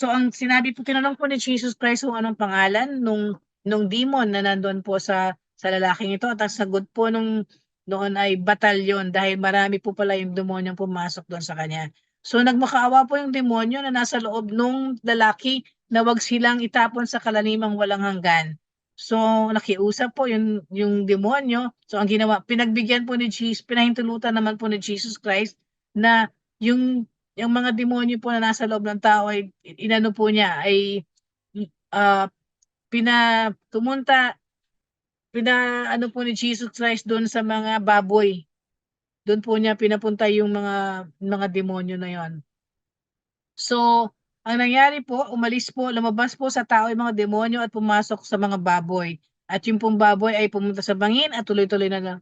ang sinabi po, tinanong po ni Jesus Christ kung anong pangalan nung demon na nandun po sa lalaking ito at ang sagot po noon ay batalyon dahil marami po pala yung demonyong pumasok doon sa kanya. So nagmakaawa po yung demonyo na nasa loob nung lalaki na wag silang itapon sa kalanimang walang hanggan. So nakiusap po yung demonyo. So ang ginawa, pinagbigyan po ni Jesus, pinahintulutan naman po ni Jesus Christ na yung mga demonyo po na nasa loob ng tao ay inano po niya ay ano po ni Jesus Christ doon sa mga baboy. Doon po niya pinapunta yung mga demonyo na yon. So, ang nangyari po, lumabas po sa tao yung mga demonyo at pumasok sa mga baboy. At yung pong baboy ay pumunta sa bangin at tuloy-tuloy na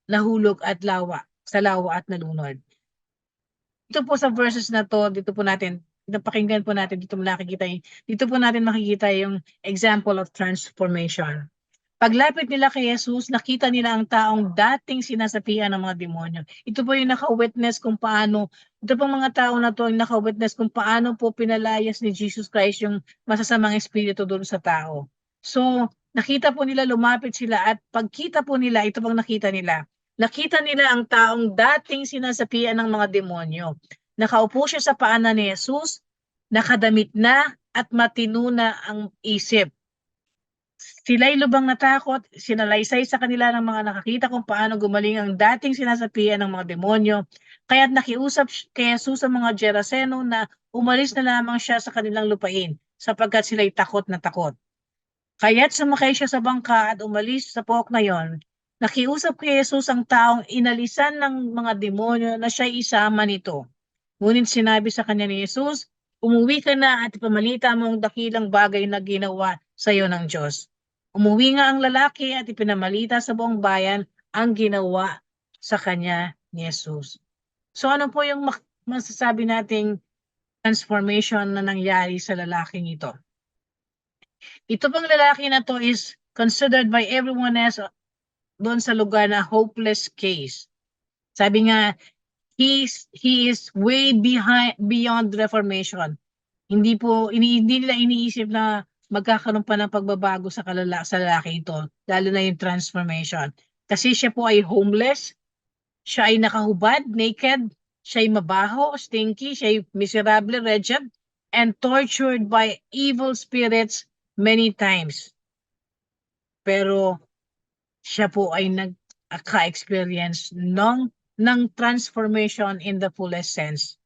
nahulog at sa lawa at nalunod. Ito po sa verses na to, dito po natin, napakinggan po natin, dito po natin makikita yung example of transformation. Paglapit nila kay Jesus, nakita nila ang taong dating sinasapian ng mga demonyo. Ito po yung naka-witness kung paano, ito pong mga tao na to yung naka-witness kung paano po pinalayas ni Jesus Christ yung masasamang espiritu doon sa tao. So, nakita po nila, lumapit sila at pagkita po nila, ito pong nakita nila. Nakita nila ang taong dating sinasapian ng mga demonyo. Nakaupo siya sa paanan ni Jesus, nakadamit na at matino na ang isip. Sila'y lubang natakot, sinalaysay sa kanila ng mga nakakita kung paano gumaling ang dating sinasapian ng mga demonyo. Kaya't nakiusap kay Jesus sa mga Geraseno na umalis na lamang siya sa kanilang lupain sapagkat sila'y takot na takot. Kaya't sumakay siya sa bangka at umalis sa pook na yon. Nakiusap kay Jesus ang taong inalisan ng mga demonyo na siya'y isama nito. Ngunit sinabi sa kanya ni Jesus, umuwi ka na at ipamalita mo ang dakilang bagay na ginawa sa iyo ng Diyos. Umuwi nga ang lalaki at ipinamalita sa buong bayan ang ginawa sa kanya ni Jesus. So ano po yung masasabi nating transformation na nangyari sa lalaking ito? Ito pong lalaki na to is considered by everyone else doon sa lugar na hopeless case. Sabi nga, he is way beyond reformation. Hindi nila iniisip na magkakaroon pa ng pagbabago sa lalaki ito, lalo na yung transformation. Kasi siya po ay homeless, siya ay nakahubad, naked, siya ay mabaho, stinky, siya ay miserable, wretched, and tortured by evil spirits many times. Pero siya po ay nagka-experience ng transformation in the fullest sense.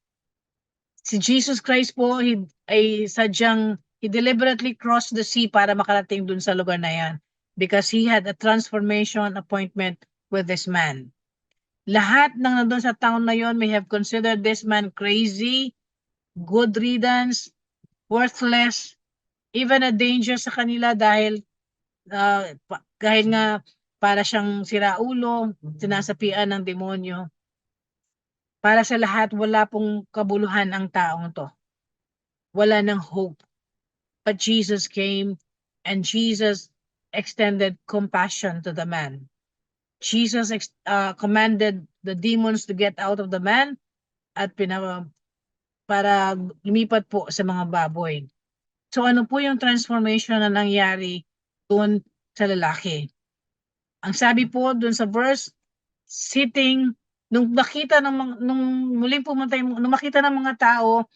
Si Jesus Christ po ay sadyang he deliberately crossed the sea para makarating dun sa lugar na yan because he had a transformation appointment with this man. Lahat ng nandun sa town na yon may have considered this man crazy, good riddance, worthless, even a danger sa kanila dahil nga para siyang siraulo, sinasapian ng demonyo. Para sa lahat, wala pong kabuluhan ang taong to. Wala ng hope. But Jesus came and Jesus extended compassion to the man. Jesus commanded the demons to get out of the man at para lumipat po sa mga baboy. So ano po yung transformation na nangyari doon sa lalaki. Ang sabi po doon sa verse, sitting, nung muling pumunta, nung makita ng mga tao,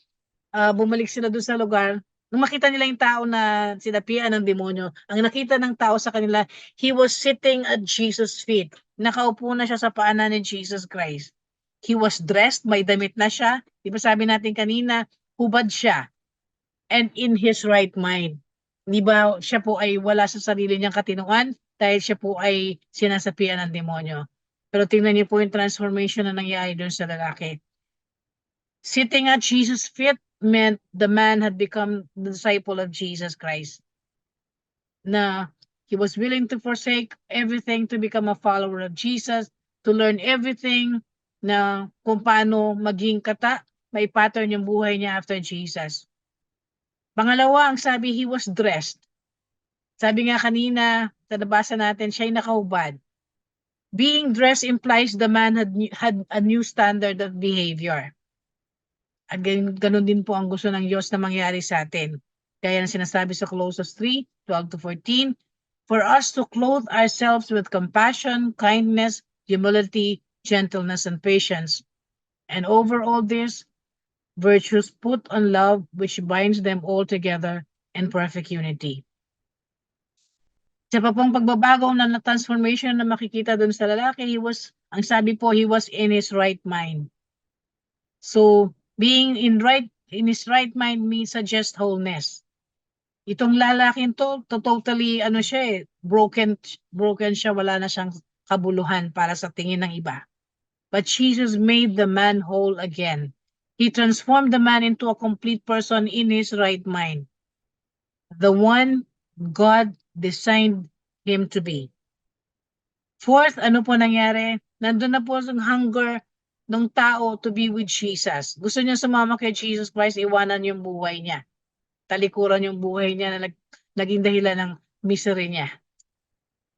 bumalik sila doon sa lugar, nung makita nila yung tao na sinapian ng demonyo, ang nakita ng tao sa kanila, he was sitting at Jesus' feet. Nakaupo na siya sa paanan ni Jesus Christ. He was dressed, may damit na siya. Di ba sabi natin kanina, hubad siya. And in his right mind. Di ba siya po ay wala sa sarili niyang katinuan dahil siya po ay sinasapian ng demonyo. Pero tingnan niyo po yung transformation na nangyari doon sa lalaki. Sitting at Jesus' feet meant the man had become the disciple of Jesus Christ. Na he was willing to forsake everything to become a follower of Jesus, to learn everything na kung paano maging may pattern yung buhay niya after Jesus. Pangalawa, ang sabi, he was dressed. Sabi nga kanina, nabasa natin, siya'y nakahubad. Being dressed implies the man had a new standard of behavior. At ganun din po ang gusto ng Diyos na mangyari sa atin. Kaya ang sinasabi sa Colossians 3:12-14, for us to clothe ourselves with compassion, kindness, humility, gentleness, and patience. And over all this, virtues put on love, which binds them all together in perfect unity. Sa pa pong pagbabago na transformation na makikita doon sa lalaki, ang sabi po, he was in his right mind. So, being in his right mind means suggest wholeness. Itong lalaking to totally broken siya, wala na siyang kabuluhan para sa tingin ng iba. But Jesus made the man whole again. He transformed the man into a complete person in his right mind. The one God designed him to be. Fourth, ano po nangyari? Nandun na po ang hunger ng tao to be with Jesus. Gusto niya sumama kay Jesus Christ, iwanan yung buhay niya. Talikuran yung buhay niya na naging dahilan ng misery niya.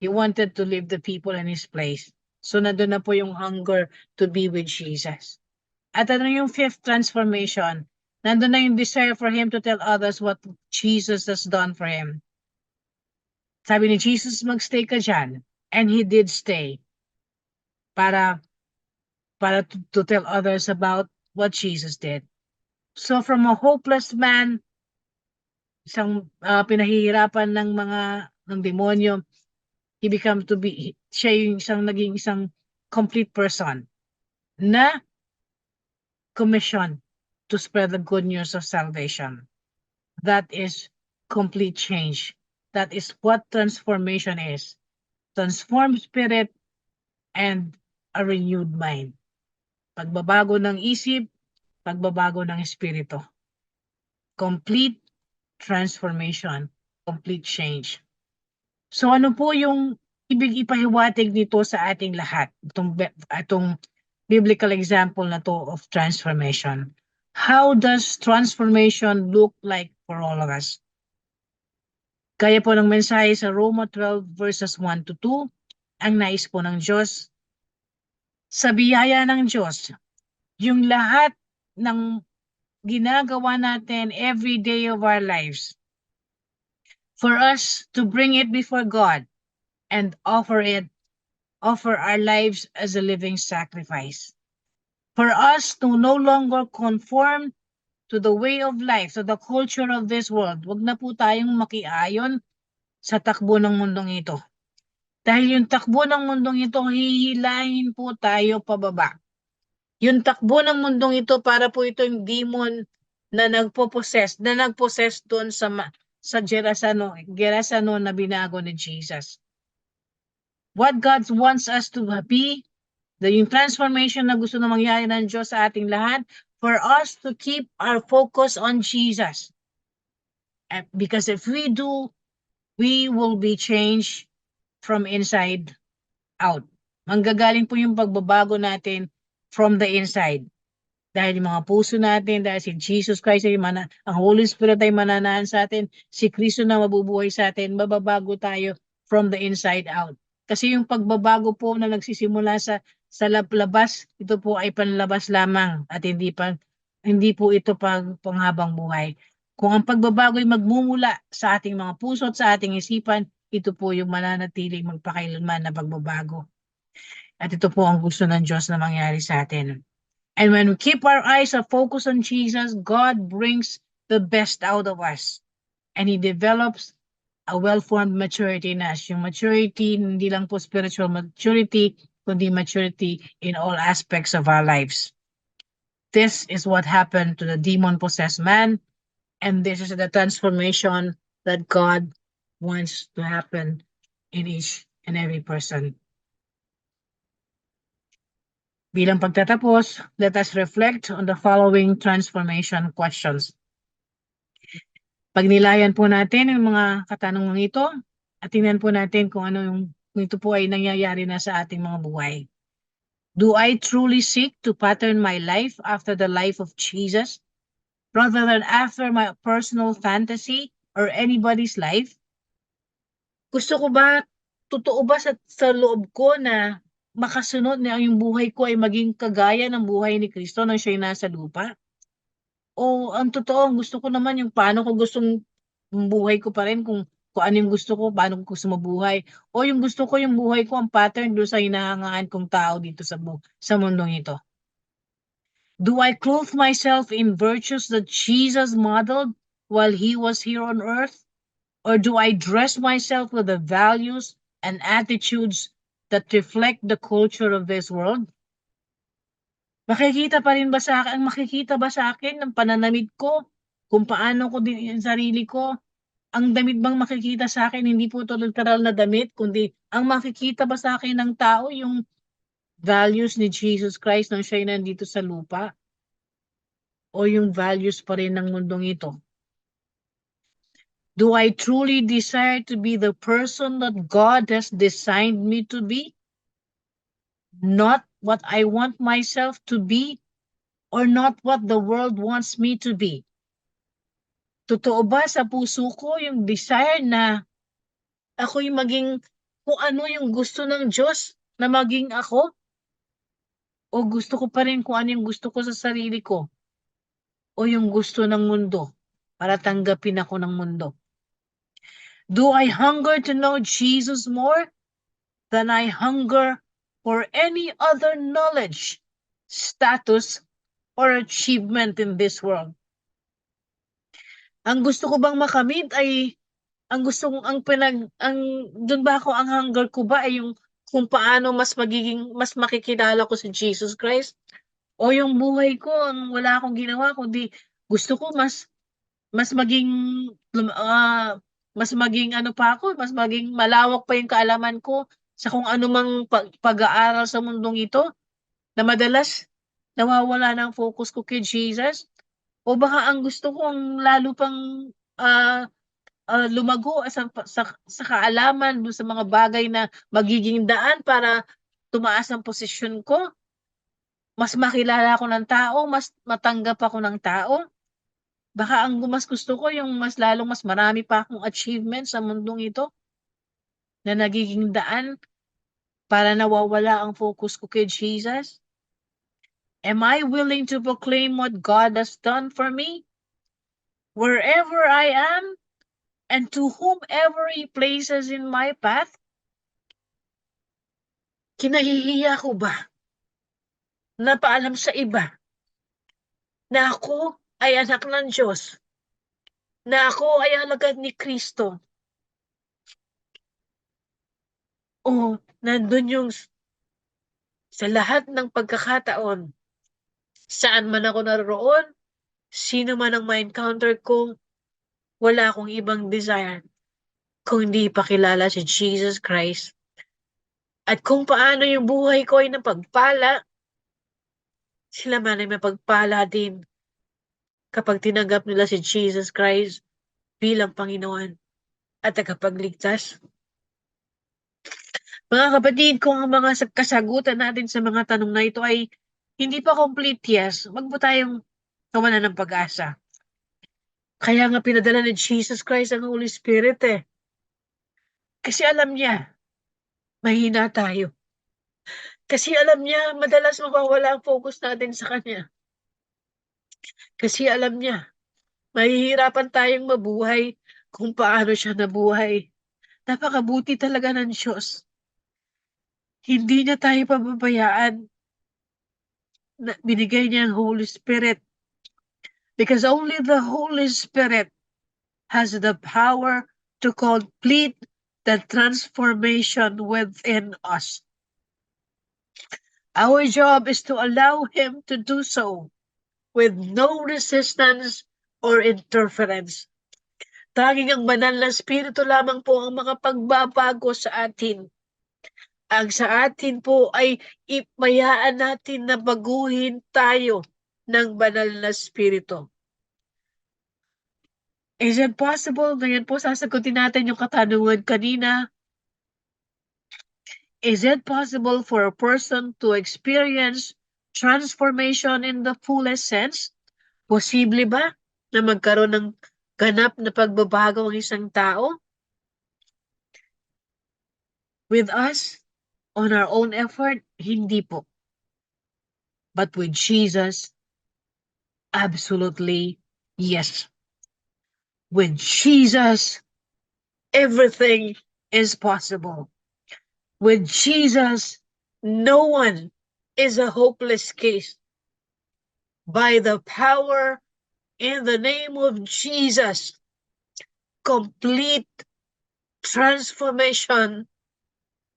He wanted to leave the people in his place. So nandun na po yung hunger to be with Jesus. At ano yung fifth transformation? Nandun na yung desire for him to tell others what Jesus has done for him. Sabi ni Jesus, magstay ka dyan. And he did stay. Para to tell others about what Jesus did. So from a hopeless man, isang pinahihirapan ng demonyo, siya yung naging isang complete person na commission to spread the good news of salvation. That is complete change. That is what transformation is. Transformed spirit and a renewed mind. Pagbabago ng isip, pagbabago ng espiritu. Complete transformation, complete change. So ano po yung ibig ipahiwatig nito sa ating lahat? Itong biblical example na to of transformation. How does transformation look like for all of us? Kaya po ng mensahe sa Roma 12 verses 1-2, ang nais po ng Diyos, sa biyaya ng Diyos, yung lahat ng ginagawa natin every day of our lives, for us to bring it before God and offer our lives as a living sacrifice. For us to no longer conform to the way of life, to the culture of this world. Wag na po tayong makiayon sa takbo ng mundong ito. Dahil yung takbo ng mundong ito, hihilahin po tayo pababa. Yung takbo ng mundong ito, para po ito yung demon na nagpo-possess doon sa Gerasano na binago ni Jesus. What God wants us to be, yung transformation na gusto na mangyari ng Diyos sa ating lahat, for us to keep our focus on Jesus. Because if we do, we will be changed from inside out. Manggagaling po yung pagbabago natin from the inside. Dahil yung mga puso natin, dahil si Jesus Christ, ang Holy Spirit ay mananahan sa atin, si Kristo na mabubuhay sa atin, mababago tayo from the inside out. Kasi yung pagbabago po na nagsisimula sa labas, ito po ay panlabas lamang at hindi po ito panghabang buhay. Kung ang pagbabago ay magmumula sa ating mga puso at sa ating isipan, ito po yung mananatiling magpakailanman na pagbabago. At ito po ang gusto ng Diyos na mangyari sa atin. And when we keep our eyes are focused on Jesus, God brings the best out of us. And He develops a well-formed maturity in us. Yung maturity, hindi lang po spiritual maturity, kundi maturity in all aspects of our lives. This is what happened to the demon-possessed man, and this is the transformation that God wants to happen in each and every person. Bilang pagtatapos, let us reflect on the following transformation questions. Pagnilayan po natin yung mga katanungan ito at tingnan po natin kung kung ito po ay nangyayari na sa ating mga buhay. Do I truly seek to pattern my life after the life of Jesus rather than after my personal fantasy or anybody's life? Gusto ko ba, totoo ba sa loob ko na makasunod na yung buhay ko ay maging kagaya ng buhay ni Kristo nang siya'y nasa lupa? O ang totoo, ang gusto ko naman yung paano ko gustong buhay ko pa rin kung ano yung gusto ko, paano ko gusto mabuhay. O yung gusto ko yung buhay ko ang pattern doon sa hinahangaan kong tao dito sa mundong ito. Do I clothe myself in virtues that Jesus modeled while He was here on earth? Or do I dress myself with the values and attitudes that reflect the culture of this world? Makikita pa rin ba sa akin, makikita ba sa akin ng pananamit ko kung paano ko din yung sarili ko? Ang damit bang makikita sa akin, hindi po ito literal na damit, kundi ang makikita ba sa akin ng tao yung values ni Jesus Christ nang siya'y nandito sa lupa? O yung values pa rin ng mundong ito? Do I truly desire to be the person that God has designed me to be? Not what I want myself to be or not what the world wants me to be? Totoo ba sa puso ko yung desire na ako'y maging kung ano yung gusto ng Diyos na maging ako? O gusto ko pa rin kung ano yung gusto ko sa sarili ko? O yung gusto ng mundo para tanggapin ako ng mundo? Do I hunger to know Jesus more than I hunger for any other knowledge, status, or achievement in this world? Ang gusto ko bang makamit ay ang gusto kong doon ba ako ang hunger ko ba ay yung kung paano mas makikilala ko si Jesus Christ? O yung buhay ko ang wala akong ginawa kundi gusto ko mas maging mas maging ano pa ako, mas maging malawak pa yung kaalaman ko sa kung ano mang pag-aaral sa mundong ito na madalas nawawala ng focus ko kay Jesus. O baka ang gusto ko ang lalo pang lumago sa kaalaman doon sa mga bagay na magiging daan para tumaas ang posisyon ko, mas makilala ako ng tao, mas matanggap ako ng tao. Baka ang mas gusto ko yung mas marami pa akong achievements sa mundong ito na nagiging daan para nawawala ang focus ko kay Jesus. Am I willing to proclaim what God has done for me? Wherever I am and to whomever He places in my path? Kinahihiya ko ba na paalam sa iba na ako ay anak ng Diyos, na ako ay alagad ni Kristo? O nandun yung sa lahat ng pagkakataon, saan man ako naroon, sino man ang ma-encounter ko, wala akong ibang desire kung hindi ipakilala si Jesus Christ. At kung paano yung buhay ko ay napagpala, sila man ay mapagpala din kapag tinanggap nila si Jesus Christ bilang Panginoon at tagapagligtas. Mga kapatid, kung ang mga kasagutan natin sa mga tanong na ito ay hindi pa complete yes, wag po tayong kawalan ng pag-asa. Kaya nga pinadala ni Jesus Christ ang Holy Spirit eh. Kasi alam niya, mahina tayo. Kasi alam niya, madalas mawawala ang focus natin sa Kanya. Kasi alam niya, mahihirapan tayong mabuhay kung paano siya nabuhay. Napakabuti talaga ng Diyos. Hindi niya tayo pababayaan na binigay niya ang Holy Spirit. Because only the Holy Spirit has the power to complete the transformation within us. Our job is to allow Him to do so with no resistance or interference. Tanging ang banal na Espiritu lamang po ang makapagbabago sa atin. Ang sa atin po ay ipayaan natin na baguhin tayo ng banal na Espiritu. Is it possible? Ngayon po sasagutin natin yung katanungan kanina. Is it possible for a person to experience transformation in the fullest sense? Posible ba na magkaroon ng ganap na pagbabago ang isang tao? With us, on our own effort, hindi po. But with Jesus, absolutely yes. With Jesus, everything is possible. With Jesus, no one is a hopeless case. By the power in the name of Jesus, complete transformation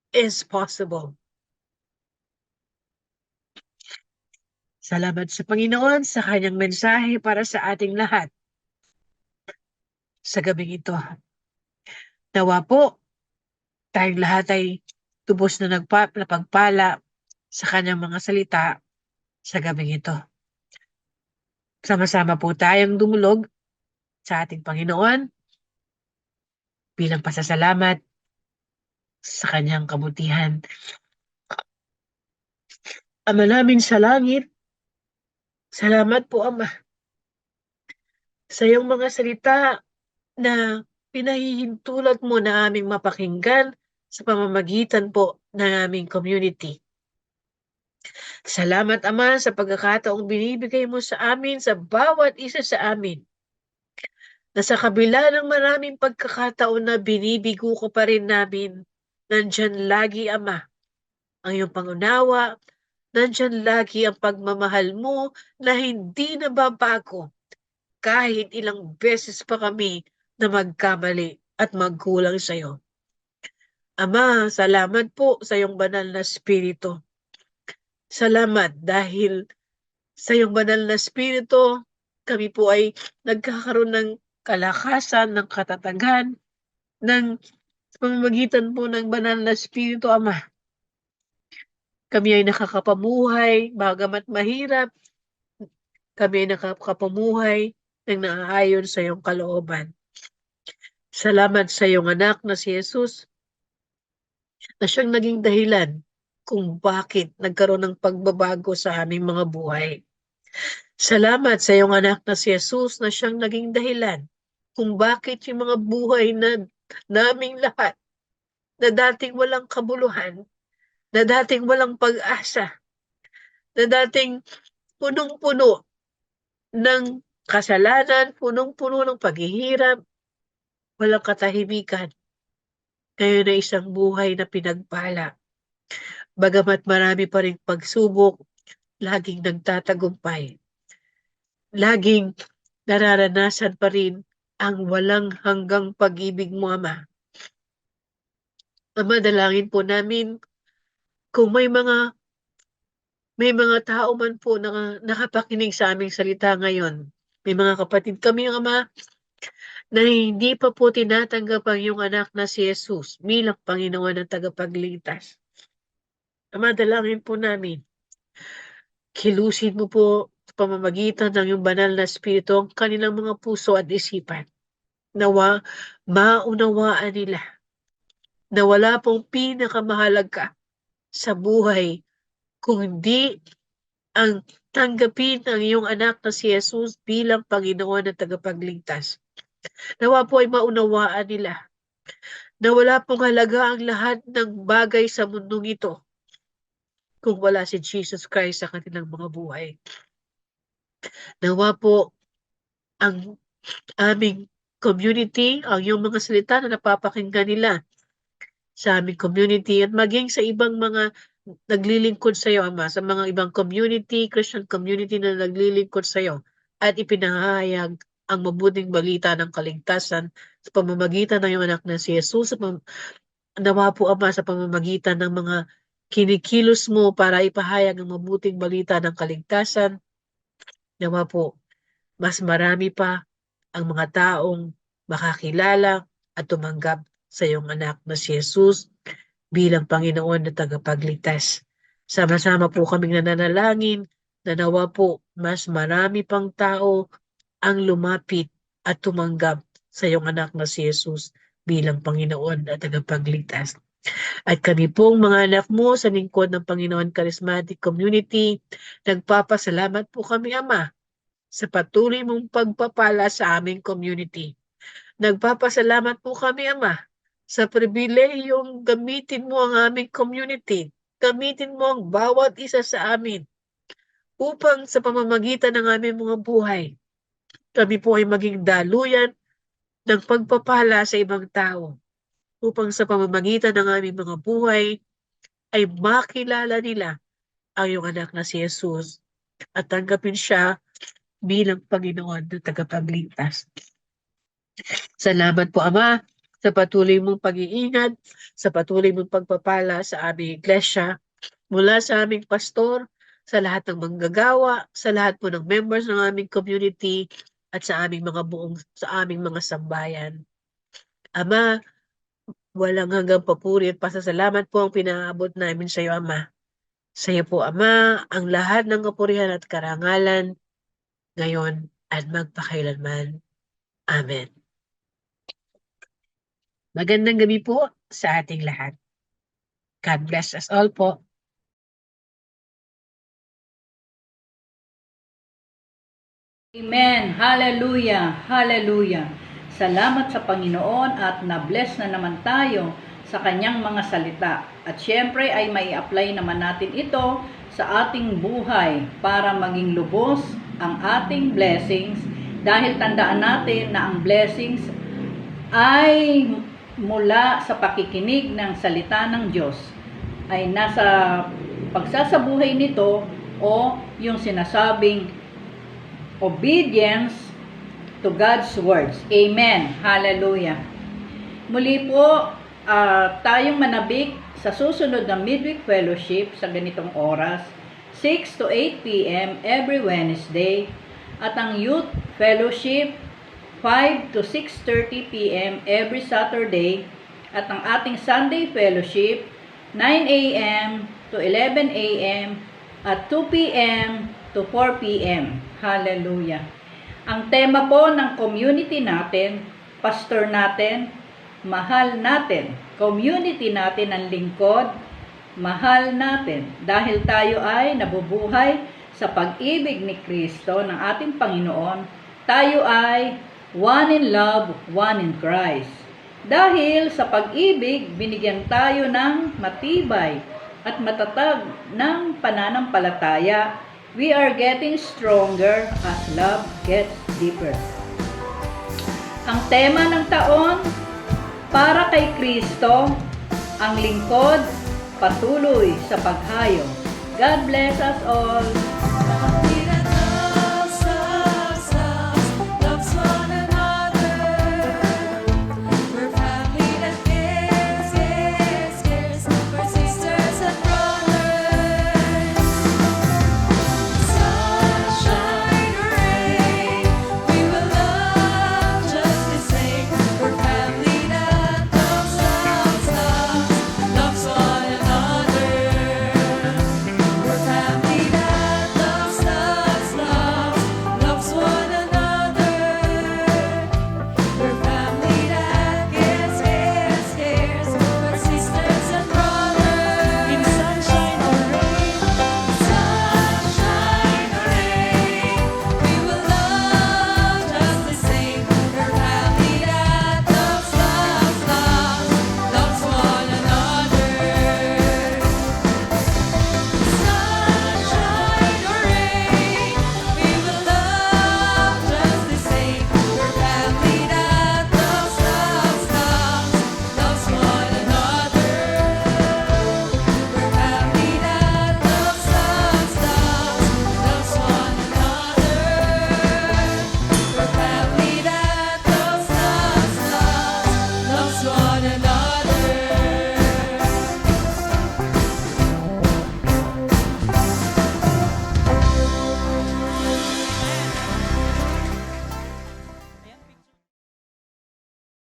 is possible. Salamat sa Panginoon sa kanyang mensahe para sa ating lahat sa gabing ito. Nawa po, tayong lahat ay tubos na napagpala sa kanyang mga salita sa gabing ito. Sama-sama po tayong dumulog sa ating Panginoon bilang pasasalamat sa kanyang kabutihan. Ama namin sa langit, salamat po Ama sa iyong mga salita na pinahihintulot mo na aming mapakinggan sa pamamagitan po ng aming community. Salamat Ama sa pagkakataong binibigay mo sa amin sa bawat isa sa amin. Na sa kabila ng maraming pagkakataon na binibigo ko pa rin namin, nandyan lagi Ama ang iyong pangunawa, nandyan lagi ang pagmamahal mo na hindi nababago kahit ilang beses pa kami na magkamali at magkulang sa iyo. Ama, salamat po sa iyong banal na Espiritu. Salamat dahil sa iyong banal na Espiritu, kami po ay nagkakaroon ng kalakasan, ng katatagan, ng pamamagitan po ng banal na Espiritu, Ama. Kami ay nakakapamuhay, bagamat mahirap, kami ay nakakapamuhay ng naaayon sa iyong kalooban. Salamat sa iyong anak na si Jesus na siyang naging dahilan kung bakit nagkaroon ng pagbabago sa aming mga buhay. Salamat sa iyong anak na si Jesus na siyang naging dahilan kung bakit yung mga buhay na naming lahat na dating walang kabuluhan, na dating walang pag-asa, na dating punong-puno ng kasalanan, punong-puno ng paghihirap, walang katahimikan. Ngayon ay isang buhay na pinagpala. Bagamat marami pa rin pagsubok, laging nagtatagumpay. Laging nararanasan pa rin ang walang hanggang pag-ibig mo, Ama. Ama, dalangin po namin kung may mga tao man po na nakapakinig sa aming salita ngayon. May mga kapatid kami, Ama, na hindi pa po tinatanggap ang iyong anak na si Jesus bilang Panginoon at tagapagligtas. Ama, dalangin po namin. Kilusin mo po sa pamamagitan ng iyong banal na Espiritu ang kanilang mga puso at isipan. Nawa maunawaan nila na wala pong pinakamahalaga sa buhay kung hindi ang tanggapin ang iyong anak na si Jesus bilang Panginoon at tagapagligtas. Nawa po ay maunawaan nila na wala pong halaga ang lahat ng bagay sa mundong ito kung wala si Jesus Christ sa kanilang mga buhay. Nawa po ang aming community, ang iyong mga salita na napapakinggan nila sa aming community at maging sa ibang mga naglilingkod sa iyo, Ama, sa mga ibang community, Christian community na naglilingkod sa iyo at ipinahayag ang mabuting balita ng kaligtasan sa pamamagitan ng iyong anak na si Jesus, nawa po, Ama, sa pamamagitan ng mga kinikilos mo para ipahayag ang mabuting balita ng kaligtasan, nawa po, mas marami pa ang mga taong makakilala at tumanggap sa iyong anak na si Jesus bilang Panginoon na tagapagligtas. Sama-sama po kaming nananalangin na nawa po mas marami pang tao ang lumapit at tumanggap sa iyong anak na si Jesus bilang Panginoon at tagapagligtas. At kami pong mga anak mo sa lingkod ng Panginoon Charismatic Community, nagpapasalamat po kami, Ama, sa patuloy mong pagpapala sa aming community. Nagpapasalamat po kami, Ama, sa pribilehiyong gamitin mo ang aming community. Gamitin mo ang bawat isa sa amin upang sa pamamagitan ng aming mga buhay, kami po ay maging daluyan ng pagpapala sa ibang tao. Upang sa pamamagitan ng aming mga buhay ay makilala nila ang iyong anak na si Jesus at tanggapin siya bilang Panginoon na tagapagligtas. Salamat po, Ama, sa patuloy mong pag-iingat, sa patuloy mong pagpapala sa aming iglesia, mula sa aming pastor, sa lahat ng manggagawa, sa lahat po ng members ng aming community, at sa aming mga sambayan. Ama, walang hanggang papuri at pasasalamat po ang pinaabot namin sa iyo, Ama. Sa iyo po, Ama, ang lahat ng kapurihan at karangalan, ngayon at magpakailanman. Amen. Magandang gabi po sa ating lahat. God bless us all po. Amen. Hallelujah. Hallelujah. Salamat sa Panginoon at na-bless na naman tayo sa kanyang mga salita. At syempre ay may apply naman natin ito sa ating buhay para maging lubos ang ating blessings, dahil tandaan natin na ang blessings ay mula sa pakikinig ng salita ng Diyos, ay nasa pagsasabuhay nito o yung sinasabing obedience to God's words. Amen. Hallelujah. Muli po, tayong manabik sa susunod na Midweek Fellowship sa ganitong oras, 6 to 8 p.m. every Wednesday, at ang Youth Fellowship 5 to 6:30 p.m. every Saturday, at ang ating Sunday Fellowship 9 a.m. to 11 a.m. at 2 p.m. to 4 p.m. Hallelujah. Ang tema po ng community natin, pastor natin, mahal natin. Community natin ang lingkod, mahal natin. Dahil tayo ay nabubuhay sa pag-ibig ni Kristo ng ating Panginoon, tayo ay one in love, one in Christ. Dahil sa pag-ibig, binigyan tayo ng matibay at matatag ng pananampalataya. We are getting stronger as love gets deeper. Ang tema ng taon, para kay Kristo, ang lingkod, patuloy sa paghayo. God bless us all.